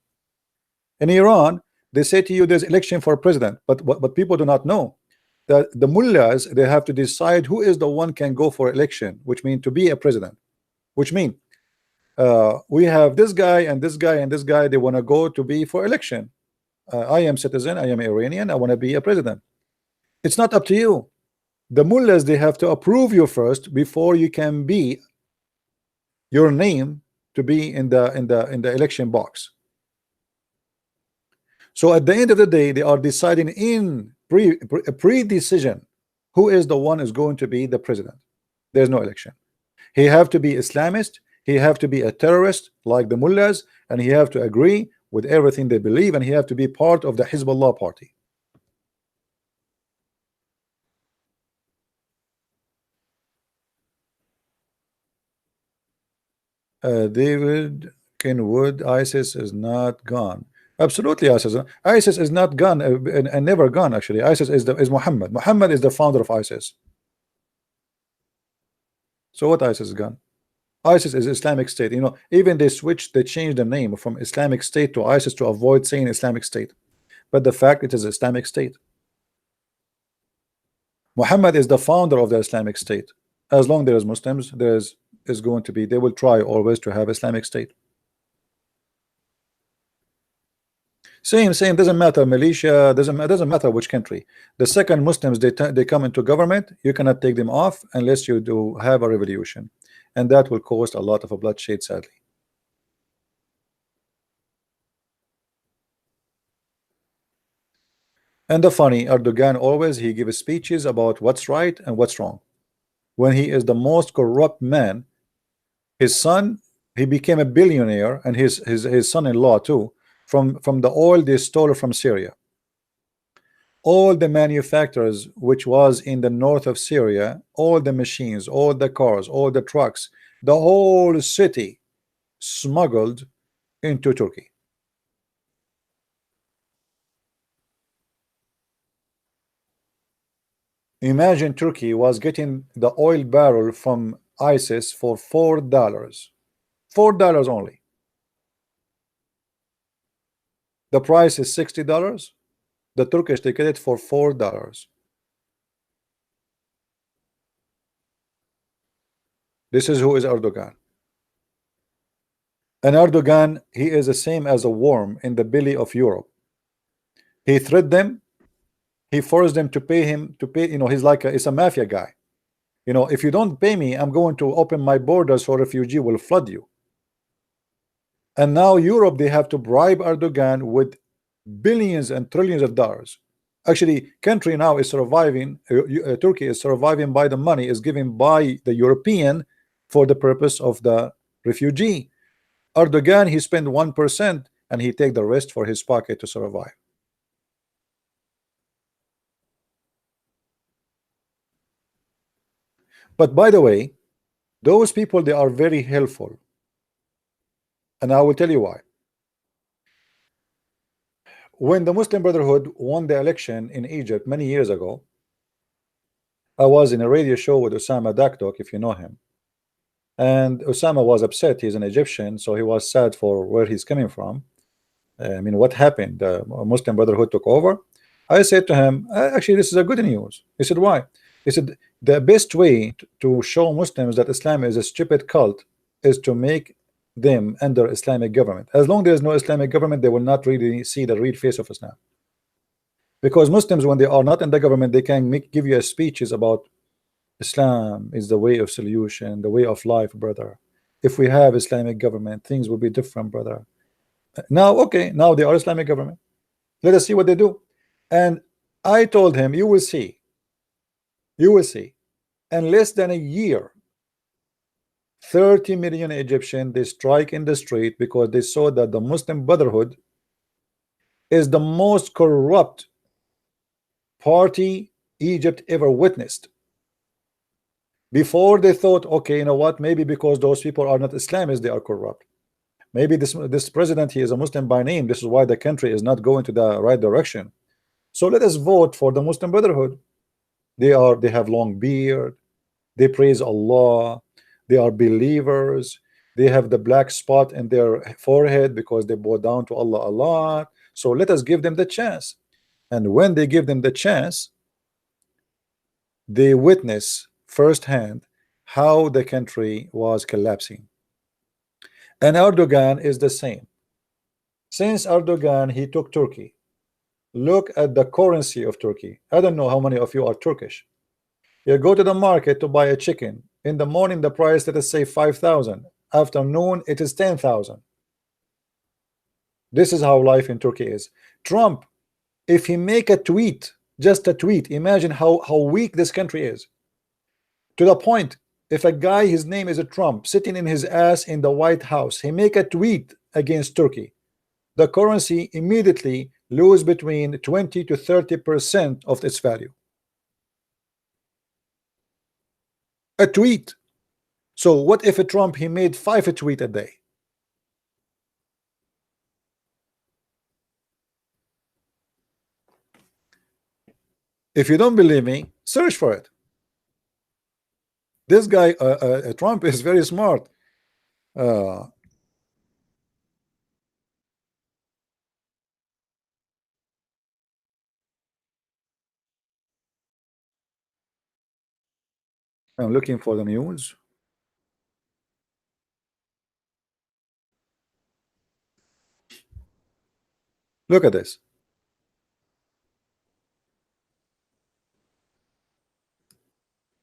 In Iran, they say to you there's election for president, but people do not know that the mullahs, they have to decide who is the one can go for election, which means to be a president, which means we have this guy and this guy and this guy, they want to go to be for election. I am citizen, I am Iranian, I want to be a president. It's not up to you. The mullahs, they have to approve you first before you can be your name to be in the election box. So at the end of the day, they are deciding in pre-decision who is the one is going to be the president. There's no election. He have to be Islamist, he have to be a terrorist like the mullahs, and he have to agree with everything they believe, and he have to be part of the Hezbollah party. David Kenwood, ISIS is not gone. Absolutely, ISIS is not gone and never gone. Actually, ISIS is Muhammad. Muhammad is the founder of ISIS. So what ISIS is gone? ISIS is Islamic State. You know, even they changed the name from Islamic State to ISIS to avoid saying Islamic State. But the fact it is Islamic State. Muhammad is the founder of the Islamic State. As long as there is Muslims, there is going to be, they will try always to have Islamic State. Same, doesn't matter. Malaysia doesn't matter which country. The second Muslims they come into government, you cannot take them off unless you do have a revolution, and that will cause a lot of bloodshed, sadly. And the funny, Erdogan always he gives speeches about what's right and what's wrong. When he is the most corrupt man, his son, he became a billionaire, and his son-in-law too, from the oil they stole from Syria. All the manufacturers which was in the north of Syria, all the machines, all the cars, all the trucks, the whole city smuggled into Turkey. Imagine Turkey was getting the oil barrel from ISIS for $4. $4 only. The price is $60. The Turkish they get it for $4. This is who is Erdogan. And Erdogan, he is the same as a worm in the belly of Europe. He threatened them. He forced them to pay him you know, he's like it's a mafia guy. You know, if you don't pay me, I'm going to open my borders so refugee will flood you. And now Europe, they have to bribe Erdogan with billions and trillions of dollars. Actually, country now is surviving. Turkey is surviving by the money is given by the European for the purpose of the refugee. Erdogan, he spent 1% and he take the rest for his pocket to survive. But by the way, those people, they are very helpful, and I will tell you why. When the Muslim Brotherhood won the election in Egypt many years ago, I was in a radio show with Osama Dakdok, if you know him, and Osama was upset. He's an Egyptian, so he was sad for where he's coming from. I mean, what happened? The Muslim Brotherhood took over. I said to him, actually, this is a good news. He said, why? He said, the best way to show Muslims that Islam is a stupid cult is to make them under Islamic government. As long as there is no Islamic government, they will not really see the real face of Islam. Because Muslims, when they are not in the government, they can give you speeches about Islam is the way of solution, the way of life, brother. If we have Islamic government, things will be different, brother. Now, okay, now they are Islamic government. Let us see what they do. And I told him, you will see. You will see. In less than a year, 30 million Egyptians, they strike in the street because they saw that the Muslim Brotherhood is the most corrupt party Egypt ever witnessed. Before they thought, okay, you know what, maybe because those people are not Islamists, they are corrupt. Maybe this president, he is a Muslim by name. This is why the country is not going to the right direction. So let us vote for the Muslim Brotherhood. They have long beard, they praise Allah, they are believers, they have the black spot in their forehead because they bow down to Allah a lot. So let us give them the chance. And when they give them the chance, they witness firsthand how the country was collapsing. And Erdogan is the same. Since Erdogan, he took Turkey. Look at the currency of Turkey. I don't know how many of you are Turkish. You go to the market to buy a chicken. In the morning, the price, let us say 5,000. Afternoon, it is 10,000. This is how life in Turkey is. Trump, if he make a tweet, just a tweet, imagine how weak this country is. To the point, if a guy, his name is a Trump, sitting in his ass in the White House, he make a tweet against Turkey, the currency immediately lose between 20 to 30% of its value. A tweet. So what if a Trump, he made 5 tweets a day? If you don't believe me, search for it. This guy, Trump, is very smart. I'm looking for the news. Look at this.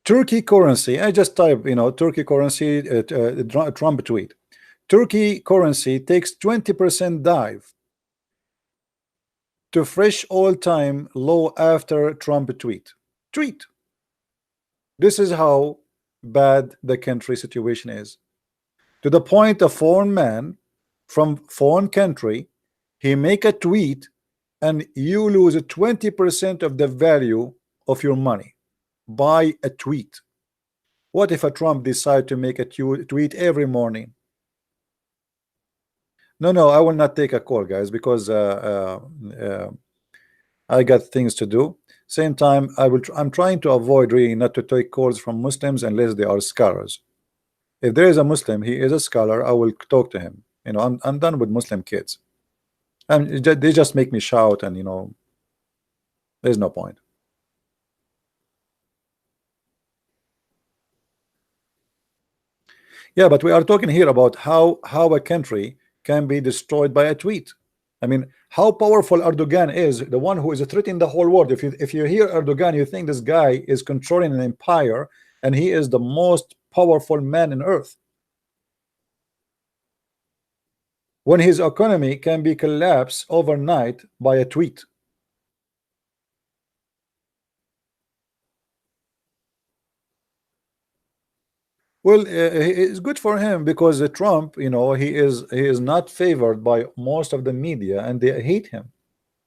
Turkey currency. I just type, you know, Turkey currency, Trump tweet. Turkey currency takes 20% dive to fresh all-time low after Trump tweet. This is how bad the country situation is. To the point a foreign man from foreign country, he make a tweet and you lose 20% of the value of your money by a tweet. What if a Trump decide to make a tweet every morning? No, I will not take a call, guys, because I got things to do. Same time, I'm trying to avoid really not to take calls from Muslims unless they are scholars. If there is a Muslim, he is a scholar, I will talk to him. You know, I'm done with Muslim kids. And they just make me shout, and you know, there's no point. Yeah, but we are talking here about how a country can be destroyed by a tweet. I mean, how powerful Erdogan is, the one who is threatening the whole world. If you hear Erdogan, you think this guy is controlling an empire, and he is the most powerful man on earth. When his economy can be collapsed overnight by a tweet. Well, it's good for him because Trump, you know, he is not favored by most of the media, and they hate him.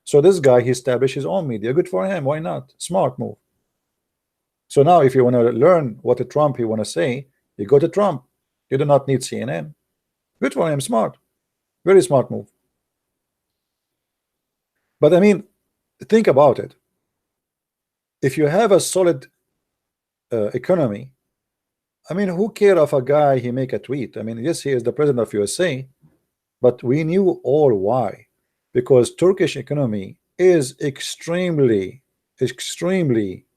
So this guy, he established his own media. Good for him. Why not? Smart move. So now, if you want to learn what a Trump he want to say, you go to Trump. You do not need CNN. Good for him. Smart. Very smart move. But I mean, think about it. If you have a solid economy. I mean, who care of a guy he make a tweet? I mean, yes, he is the president of USA, but we knew all why. Because Turkish economy is extremely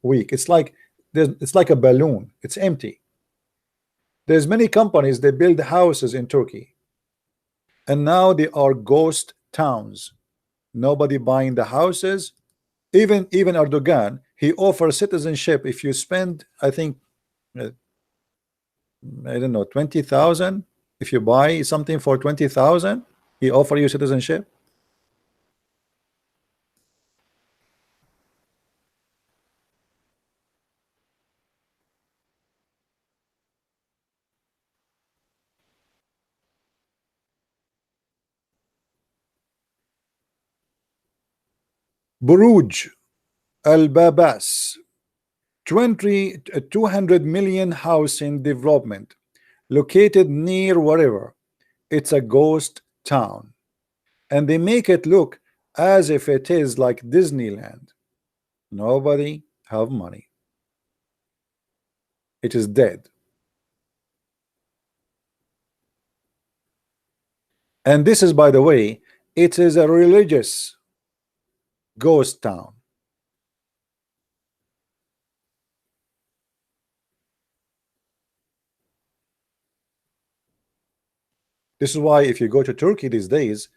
weak. It's like a balloon. It's empty. There's many companies they build houses in Turkey, and now they are ghost towns. Nobody buying the houses. Even Erdogan, he offers citizenship if you spend, I think, uh, I don't know, 20,000. If you buy something for 20,000, he offer you citizenship. Buruj Al Babas, 200 million house in development, located near wherever. It's a ghost town, and they make it look as if it is like Disneyland. Nobody have money. It is dead. And this is, by the way, it is a religious ghost town. This is why if you go to Turkey these days,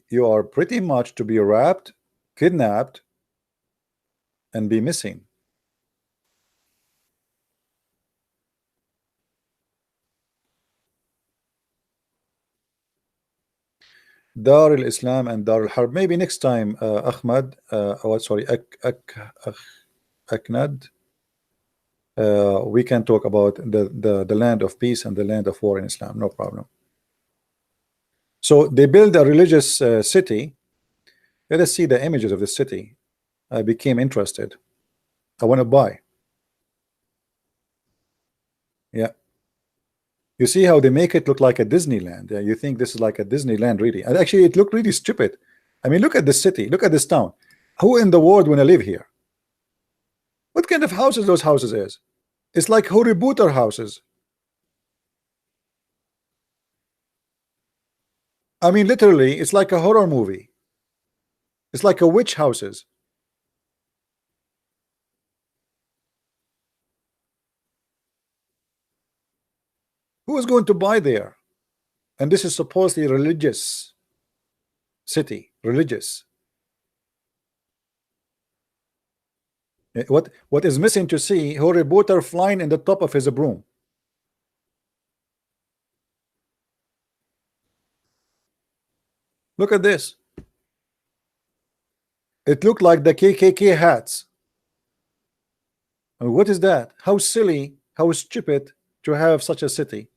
you are pretty much to be raped, kidnapped, and be missing. Dar al-Islam and Dar al-Harb. Maybe next time, Ahmad, sorry, Aknad, we can talk about the land of peace and the land of war in Islam. No problem. So they build a religious city. Let us see the images of the city. I became interested. I want to buy. Yeah. You see how they make it look like a Disneyland. Yeah, you think this is like a Disneyland, really. And actually, it looked really stupid. I mean, look at the city. Look at this town. Who in the world want to live here? What kind of houses those houses is? It's like Harry Potter houses. I mean, literally, it's like a horror movie. It's like a witch houses. Who is going to buy there? And this is supposedly religious city, religious. What is missing to see Harry Potter flying in the top of his broom? Look at this. It looked like the KKK hats. What is that? How silly, how stupid to have such a city.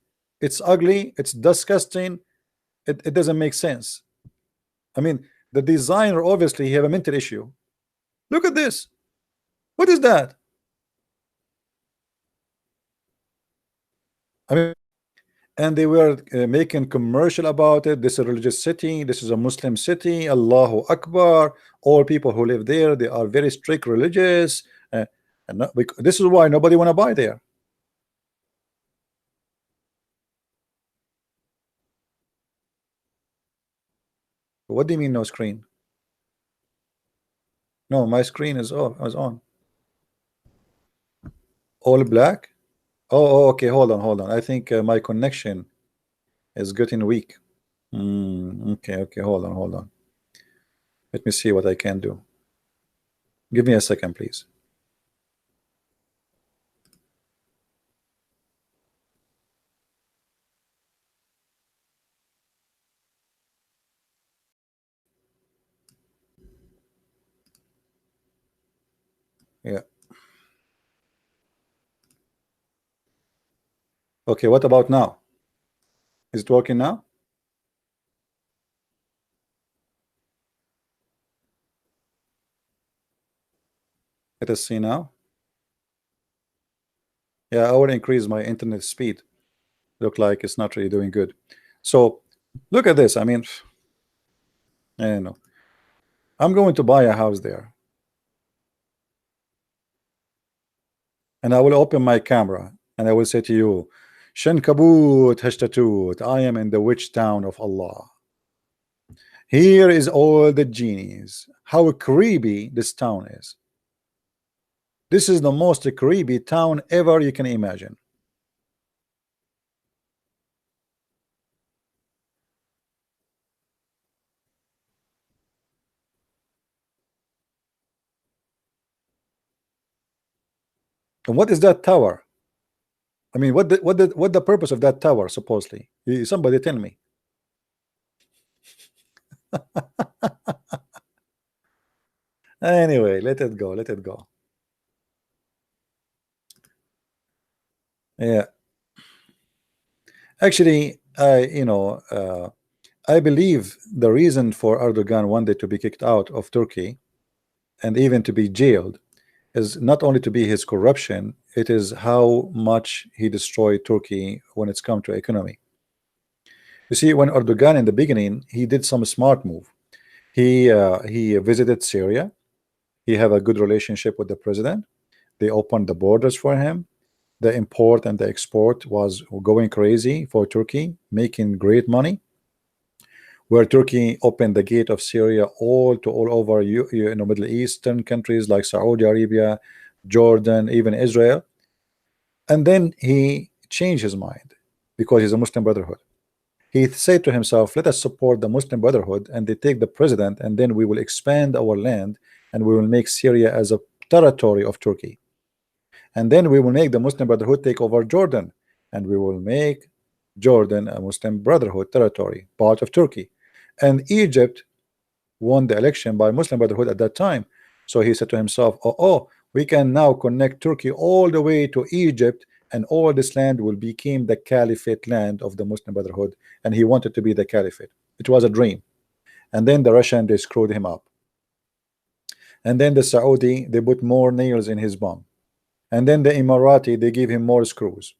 It's ugly, it's disgusting, it doesn't make sense. I mean, the designer obviously have a mental issue. Look at this. What is that? I mean, and they were making commercial about it. This is a religious city, this is a Muslim city, Allahu Akbar. All people who live there, they are very strict religious, and this is why nobody want to buy there. What do you mean no screen? No, my screen is off. I was on. All black. Oh, okay. Hold on. I think my connection is getting weak. Okay. Hold on. Let me see what I can do. Give me a second, please. Yeah. Okay, what about now? Is it working now? Let us see now. Yeah, I will increase my internet speed. Look like it's not really doing good. So look at this. I mean, I don't know. I'm going to buy a house there. and I will open my camera and I will say to you, Shankabut Hashtatut, I am in the witch town of Allah. Here is all the genies. How creepy this town is. This is the most creepy town ever you can imagine. And what is that tower? I mean, what the purpose of that tower supposedly? Somebody tell me. Anyway, let it go. Let it go. Yeah. Actually, I believe the reason for Erdogan wanted to be kicked out of Turkey and even to be jailed is not only to be his corruption, it is how much he destroyed Turkey when it's come to economy. You see, when Erdogan in the beginning, he did some smart move. He visited Syria. He have a good relationship with the president. They opened the borders for him. The import and the export was going crazy for Turkey, making great money. Where Turkey opened the gate of Syria all over Middle Eastern countries like Saudi Arabia, Jordan, even Israel. And then he changed his mind because he's a Muslim Brotherhood. He said to himself, let us support the Muslim Brotherhood and they take the president, and then we will expand our land and we will make Syria as a territory of Turkey. And then we will make the Muslim Brotherhood take over Jordan, and we will make Jordan a Muslim Brotherhood territory, part of Turkey. And Egypt won the election by Muslim Brotherhood at that time. So he said to himself, oh, we can now connect Turkey all the way to Egypt, and all this land will become the caliphate land of the Muslim Brotherhood. And he wanted to be the caliphate. It was a dream. And then the Russian, they screwed him up. And then the Saudi, they put more nails in his bum. And then the Emirati, they give him more screws.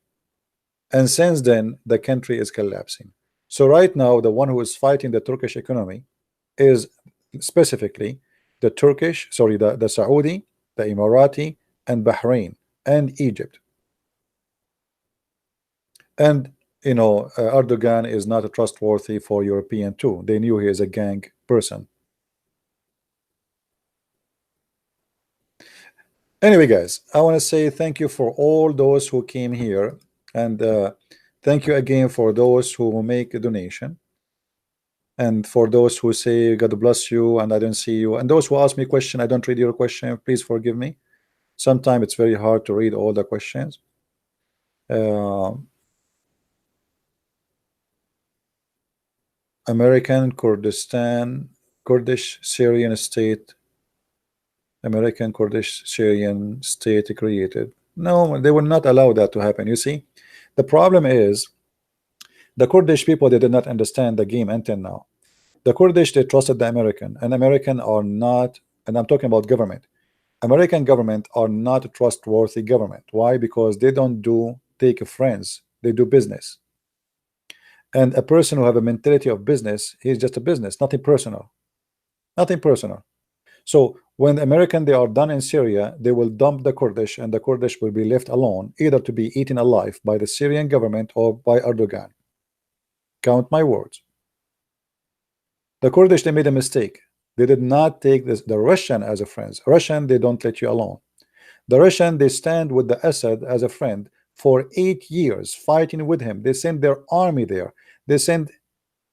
And since then, the country is collapsing. So right now, the one who is fighting the Turkish economy is specifically the the Saudi, the Emirati, and Bahrain, and Egypt. And Erdogan is not trustworthy for European too. They knew he is a gang person. Anyway, guys, I want to say thank you for all those who came here, and thank you again for those who make a donation, and for those who say God bless you and I don't see you, and those who ask me question, I don't read your question. Please forgive me. Sometimes it's very hard to read all the questions. American Kurdistan, Kurdish Syrian state, American Kurdish Syrian state created. No, they will not allow that to happen. You see, the problem is the Kurdish people, they did not understand the game until now. The Kurdish, they trusted the American, and American are not, and I'm talking about government. American government are not a trustworthy government. Why? Because they don't take friends, they do business. And a person who have a mentality of business, he's just a business, nothing personal. Nothing personal. So when the American, they are done in Syria, they will dump the Kurdish, and the Kurdish will be left alone, either to be eaten alive by the Syrian government or by Erdogan. Count my words. The Kurdish, they made a mistake. They did not take the Russian as a friend. Russian, they don't let you alone. The Russian, they stand with the Assad as a friend for 8 years, fighting with him. They send their army there. They sent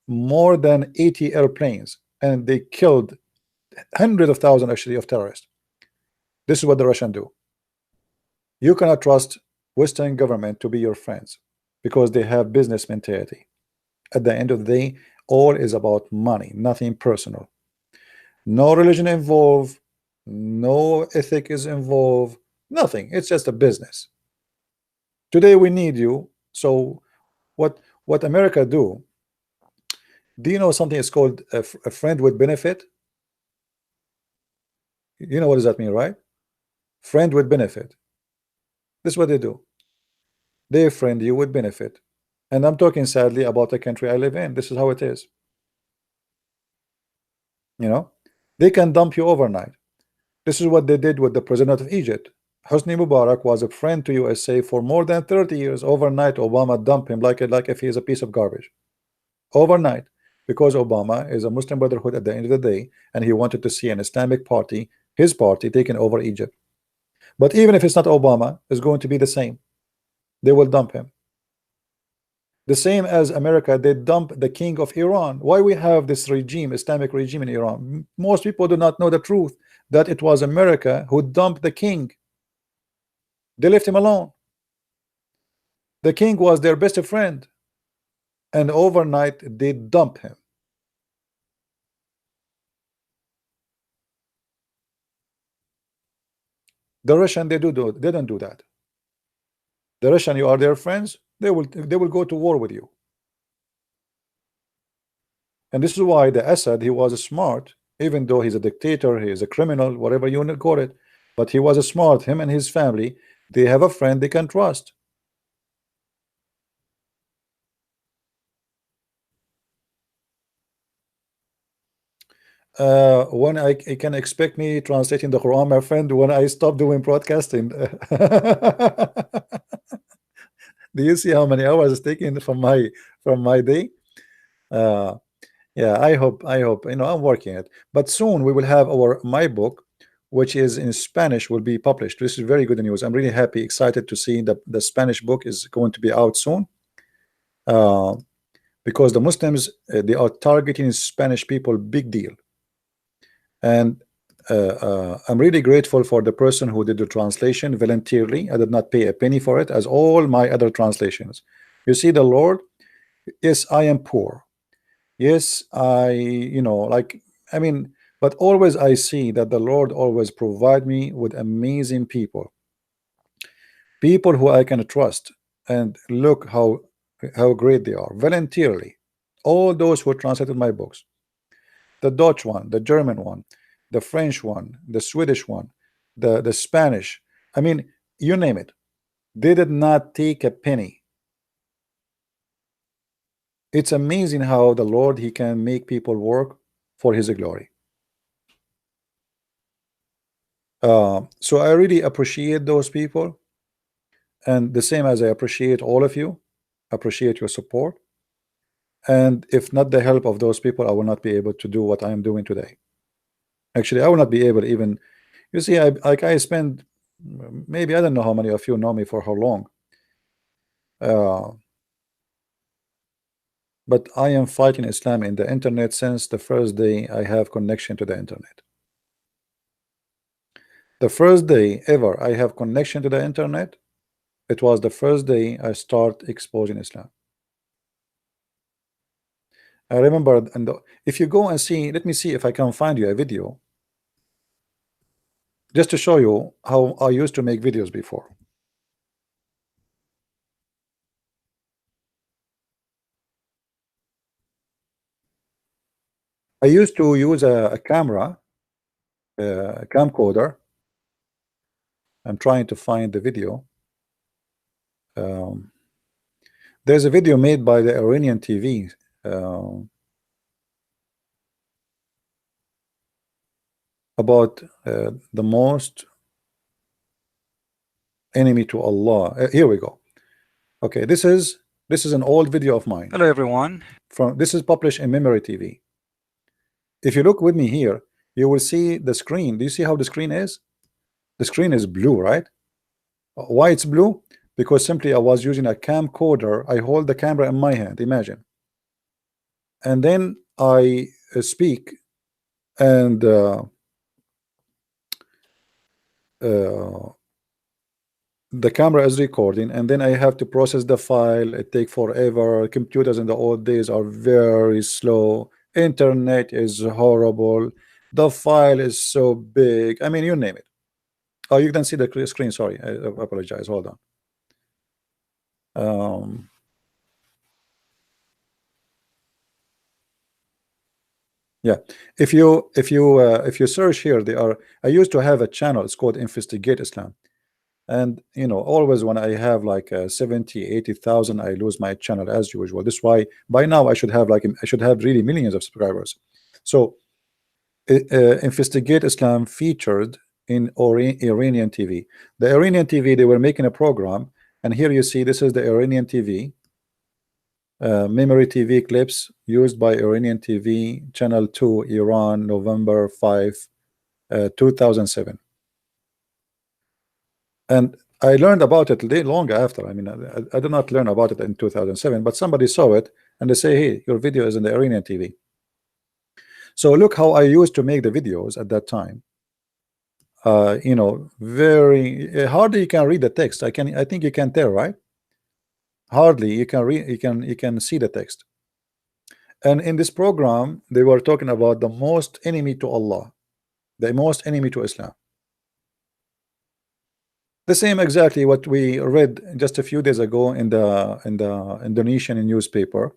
more than 80 airplanes, and they killed hundreds of thousands actually of terrorists. This is what the Russians do. You cannot trust Western government to be your friends because they have business mentality. At the end of the day, all is about money, nothing personal. No religion involved, no ethic is involved, nothing. It's just a business. Today we need you. So what America do you know something is called a friend with benefit? You know what does that mean, right? Friend with benefit. This is what they do. They friend you with benefit. And I'm talking sadly about the country I live in. This is how it is. They can dump you overnight. This is what they did with the president of Egypt. Hosni Mubarak was a friend to USA for more than 30 years. Overnight, Obama dumped him like if he is a piece of garbage. Overnight, because Obama is a Muslim Brotherhood at the end of the day, and he wanted to see an Islamic party, his party, taking over Egypt. But even if it's not Obama, it's going to be the same. They will dump him. The same as America, they dump the king of Iran. Why we have this regime, Islamic regime in Iran? Most people do not know the truth, that it was America who dumped the king. They left him alone. The king was their best friend, and overnight they dump him. The Russian, they don't do that. The Russian, you are their friends, they will go to war with you. And this is why the Assad, he was smart, even though he's a dictator, he is a criminal, whatever you want to call it, but he was smart. Him and his family, they have a friend they can trust. When I can expect me translating the Quran, my friend, when I stop doing broadcasting. Do you see how many hours it's taking from my day? Yeah, I hope I'm working it, but soon we will have my book, which is in Spanish, will be published. This is very good news. I'm really happy, excited to see that the Spanish book is going to be out soon, because the Muslims, they are targeting Spanish people, big deal. And I'm really grateful for the person who did the translation voluntarily. I did not pay a penny for it, as all my other translations. You see, the Lord, yes, I am poor. Yes, I mean, but always I see that the Lord always provide me with amazing people who I can trust, and look how great they are voluntarily. All those who translated my books, the Dutch one, the German one, the French one, the Swedish one, the Spanish, I mean, you name it, they did not take a penny. It's amazing how the Lord, he can make people work for his glory. So I really appreciate those people, and the same as I appreciate all of you, appreciate your support. And if not the help of those people, I will not be able to do what I am doing today. Actually, I will not be able, even, you see, I spend, maybe, I don't know how many of you know me for how long, but I am fighting Islam in the internet since the first day I have connection to the internet. The first day ever I have connection to the internet, it was the first day I start exposing Islam. I remember, and if you go and see, let me see if I can find you a video, just to show you how I used to make videos before. I used to use a camera, a camcorder. I'm trying to find the video. There's a video made by the Iranian TV, about the most enemy to Allah. Here we go. Okay, this is an old video of mine. Hello everyone. This is published in Memory TV. If you look with me here, you will see the screen. Do you see how the screen is? The screen is blue, right? Why it's blue? Because simply I was using a camcorder. I hold the camera in my hand, imagine, and then I speak, and the camera is recording, and then I have to process the file. It takes forever. Computers in the old days are very slow. Internet is horrible. The file is so big. I mean, you name it. Oh, you can see the screen. Sorry, I apologize. Hold on. Yeah, if you search here, I used to have a channel. It's called Investigate Islam, and always when I have like 70,000-80,000, I lose my channel as usual. This is why by now I should have really millions of subscribers. So Investigate Islam featured in Iranian TV. The Iranian TV, they were making a program, and here you see this is the Iranian TV. Memory TV clips used by Iranian TV, channel 2, Iran, November 5, 2007. And I learned about it long after. I mean, I did not learn about it in 2007, but somebody saw it and they say, hey, your video is in the Iranian TV. So look how I used to make the videos at that time. You know, very hardly you can read the text. I think you can tell, right? Hardly you can read, you can see the text. And in this program, they were talking about the most enemy to Allah, the most enemy to Islam. The same exactly what we read just a few days ago in the Indonesian newspaper.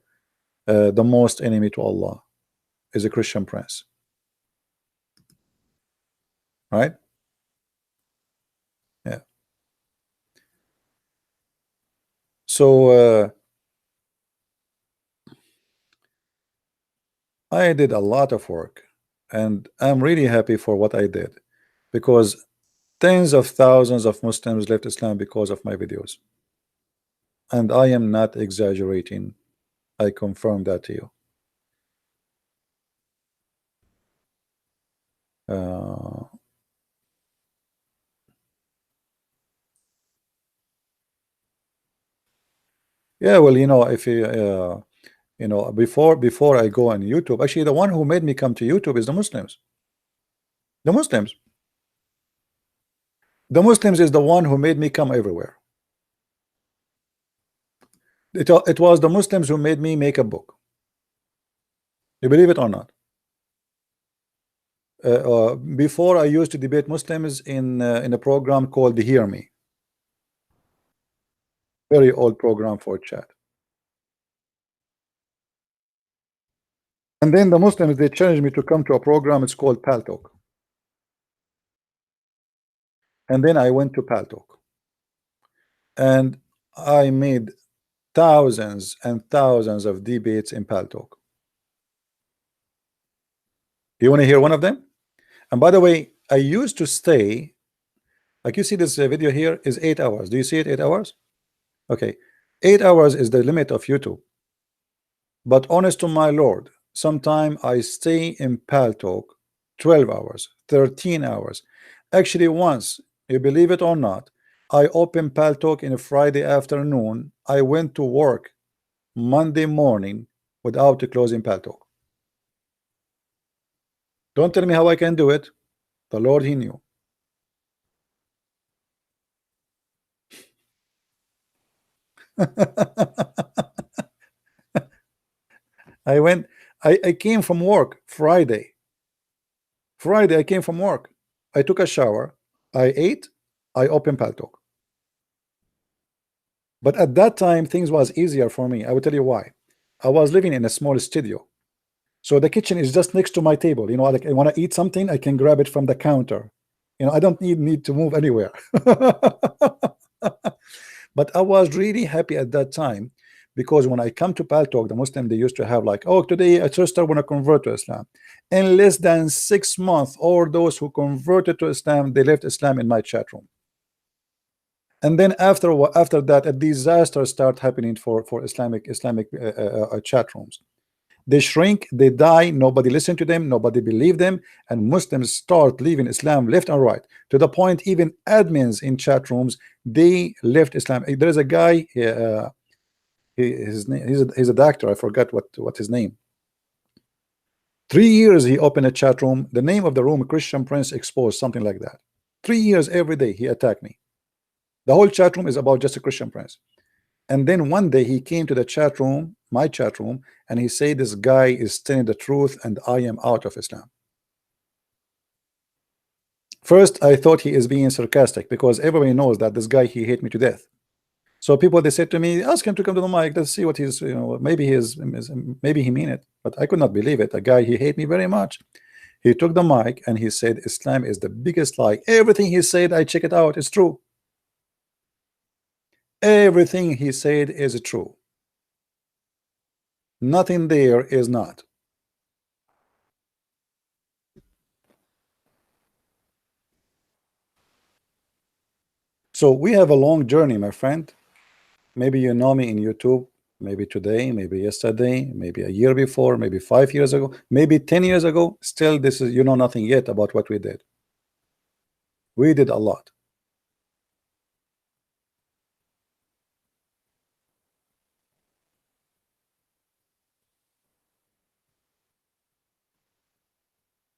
The most enemy to Allah is a Christian prince, right? Yeah. So I did a lot of work, and I'm really happy for what I did, because tens of thousands of Muslims left Islam because of my videos, and I am not exaggerating. I confirm that to you. Yeah, well, you know, if you know, before I go on YouTube, actually, the one who made me come to YouTube is the Muslims. The Muslims. The Muslims is the one who made me come everywhere. It was the Muslims who made me make a book. You believe it or not? Before I used to debate Muslims in a program called Hear Me. Very old program for chat. And then the Muslims, they challenged me to come to a program. It's called Paltalk. And then I went to Paltalk, and I made thousands and thousands of debates in Paltalk. You want to hear one of them? And by the way, I used to stay, like you see this video here is 8 hours. Do you see it? 8 hours? Okay. 8 hours is the limit of YouTube. But honest to my Lord, sometime I stay in Paltalk 12 hours, 13 hours. Actually, once, you believe it or not, I opened Paltalk in a Friday afternoon. I went to work Monday morning without closing Paltalk. Don't tell me how I can do it. The Lord, He knew. I came from work Friday. I came from work. I took a shower. I ate. I opened Paltalk. But at that time, things was easier for me. I will tell you why. I was living in a small studio. So the kitchen is just next to my table. You know, like I want to eat something, I can grab it from the counter. You know, I don't need to move anywhere. But I was really happy at that time, because when I come to Paltalk, the Muslim, they used to have like, oh, today a sister want to convert to Islam. In less than 6 months, all those who converted to Islam, they left Islam in my chat room. And then after that, a disaster start happening for Islamic chat rooms. They shrink, they die, nobody listen to them, nobody believe them, and Muslims start leaving Islam left and right, to the point even admins in chat rooms, they left Islam. There's a guy, his name, he's a doctor, I forgot what his name. 3 years he opened a chat room, the name of the room, Christian Prince Exposed, something like that. 3 years every day he attacked me. The whole chat room is about just a Christian Prince. And then one day he came to the chat room, my chat room, and he said, this guy is telling the truth and I am out of Islam. First, I thought he is being sarcastic, because everybody knows that this guy, he hate me to death. So people, they said to me, ask him to come to the mic, let's see what he's, you know, maybe he mean it. But I could not believe it. A guy, he hate me very much. He took the mic and he said, Islam is the biggest lie. Everything he said, I check it out, it's true. Everything he said is true. Nothing there is not. So we have a long journey, my friend. Maybe you know me in YouTube, maybe today, maybe yesterday, maybe a year before, maybe 5 years ago, maybe 10 years ago. Still, this is, you know nothing yet about what we did. We did a lot.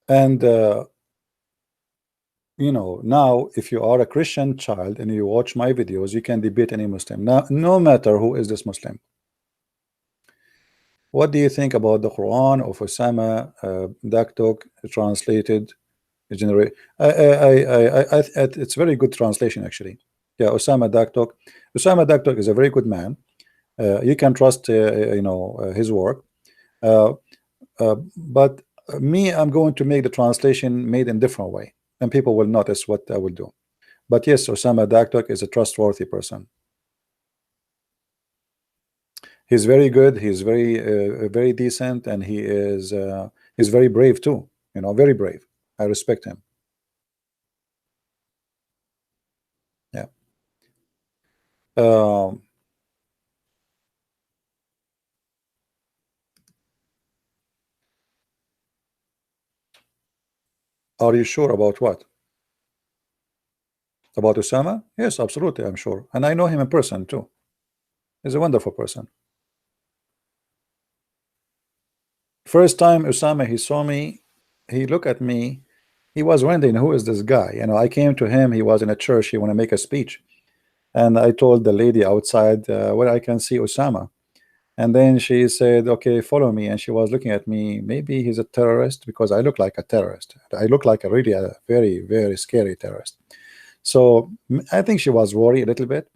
And you know, now if you are a Christian child and you watch my videos, you can debate any Muslim. Now, no matter who is this Muslim. What do you think about the Quran of Osama Daktok translated? Generate. It's very good translation actually. Yeah, Osama Daktok. Osama Daktok is a very good man. You can trust, you know, his work. Uh, but me, I'm going to make the translation made in different way, and people will notice what I will do. But yes, Osama Daktok is a trustworthy person. He's very good. He's very decent, and he's very brave too. You know, very brave. I respect him. Yeah. Um, are you sure about what? About Osama? Yes, absolutely, I'm sure. And I know him in person too. He's a wonderful person. First time Osama he saw me, he looked at me, he was wondering who is this guy. You know, I came to him, he was in a church, he want to make a speech. And I told the lady outside where I can see Osama. And then she said, okay, follow me. And she was looking at me, maybe he's a terrorist because I look like a terrorist. I look like a really a very scary terrorist. So I think she was worried a little bit.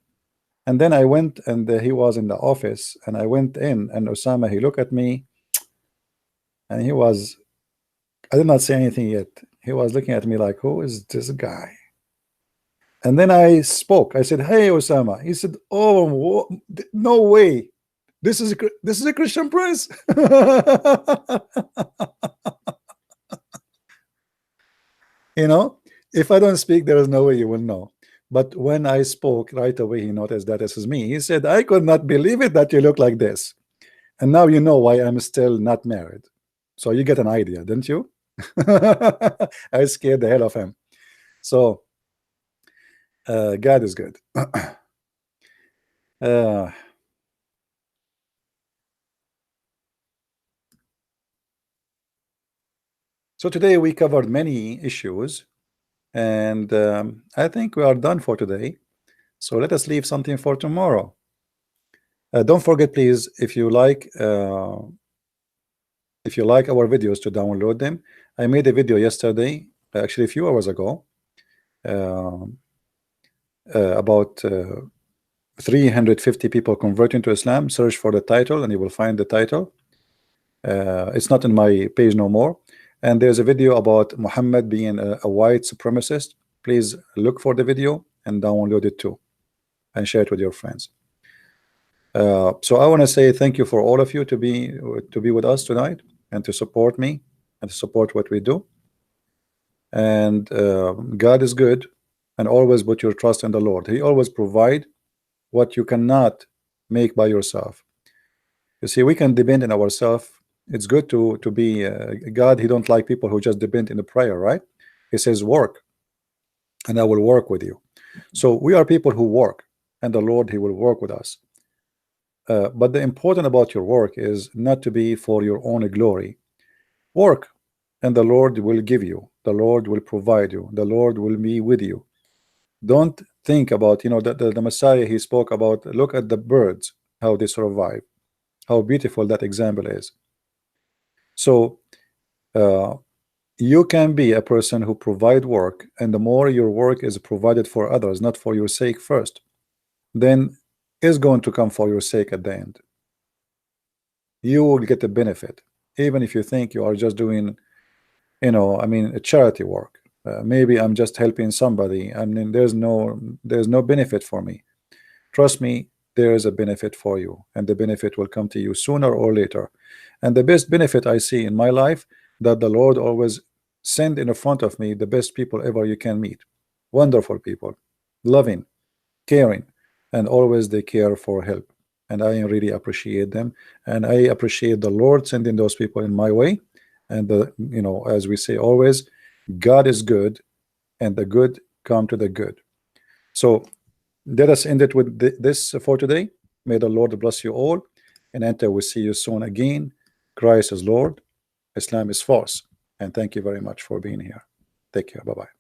And then I went and he was in the office and I went in and Osama, he looked at me and he was, I did not say anything yet. He was looking at me like, who is this guy? And then I spoke. I said, hey, Osama. He said, oh, no way. This is a Christian prince. You know, if I don't speak, there is no way you will know. But when I spoke right away, he noticed that this is me. He said, I could not believe it that you look like this. And now you know why I'm still not married. So you get an idea, didn't you? I scared the hell of him. So God is good. uh, so today we covered many issues, and I think we are done for today. So let us leave something for tomorrow. Don't forget, please, if you like our videos, to download them. I made a video yesterday, actually a few hours ago, about 350 people converting to Islam. Search for the title and you will find the title. It's not in my page no more. And there's a video about Mohammed being a white supremacist. Please look for the video and download it too and share it with your friends. So I want to say thank you for all of you to be with us tonight and to support me and to support what we do. And God is good, and always put your trust in the Lord. He always provide what you cannot make by yourself. You see, we can depend on ourselves. It's good to be God. He don't like people who just depend in the prayer, right? He says work and I will work with you. So we are people who work, and the Lord, he will work with us. But the important about your work is not to be for your own glory. Work and the Lord will give you, the Lord will provide you, the Lord will be with you. Don't think about, you know, the Messiah, he spoke about, look at the birds, how they survive, how beautiful that example is. So you can be a person who provide work, and the more your work is provided for others, not for your sake first, then is going to come for your sake at the end. You will get the benefit, even if you think you are just doing, you know, I mean, a charity work. Maybe I'm just helping somebody. I mean, there's no benefit for me. Trust me, there is a benefit for you, and the benefit will come to you sooner or later. And the best benefit I see in my life, that the Lord always send in front of me the best people ever you can meet. Wonderful people, loving, caring, and always they care for help, and I really appreciate them, and I appreciate the Lord sending those people in my way. And as we say always, God is good, and the good come to the good. So let us end it with this for today. May the Lord bless you all, and until we see you soon again, Christ is Lord, Islam is false. And thank you very much for being here. Take care. Bye bye.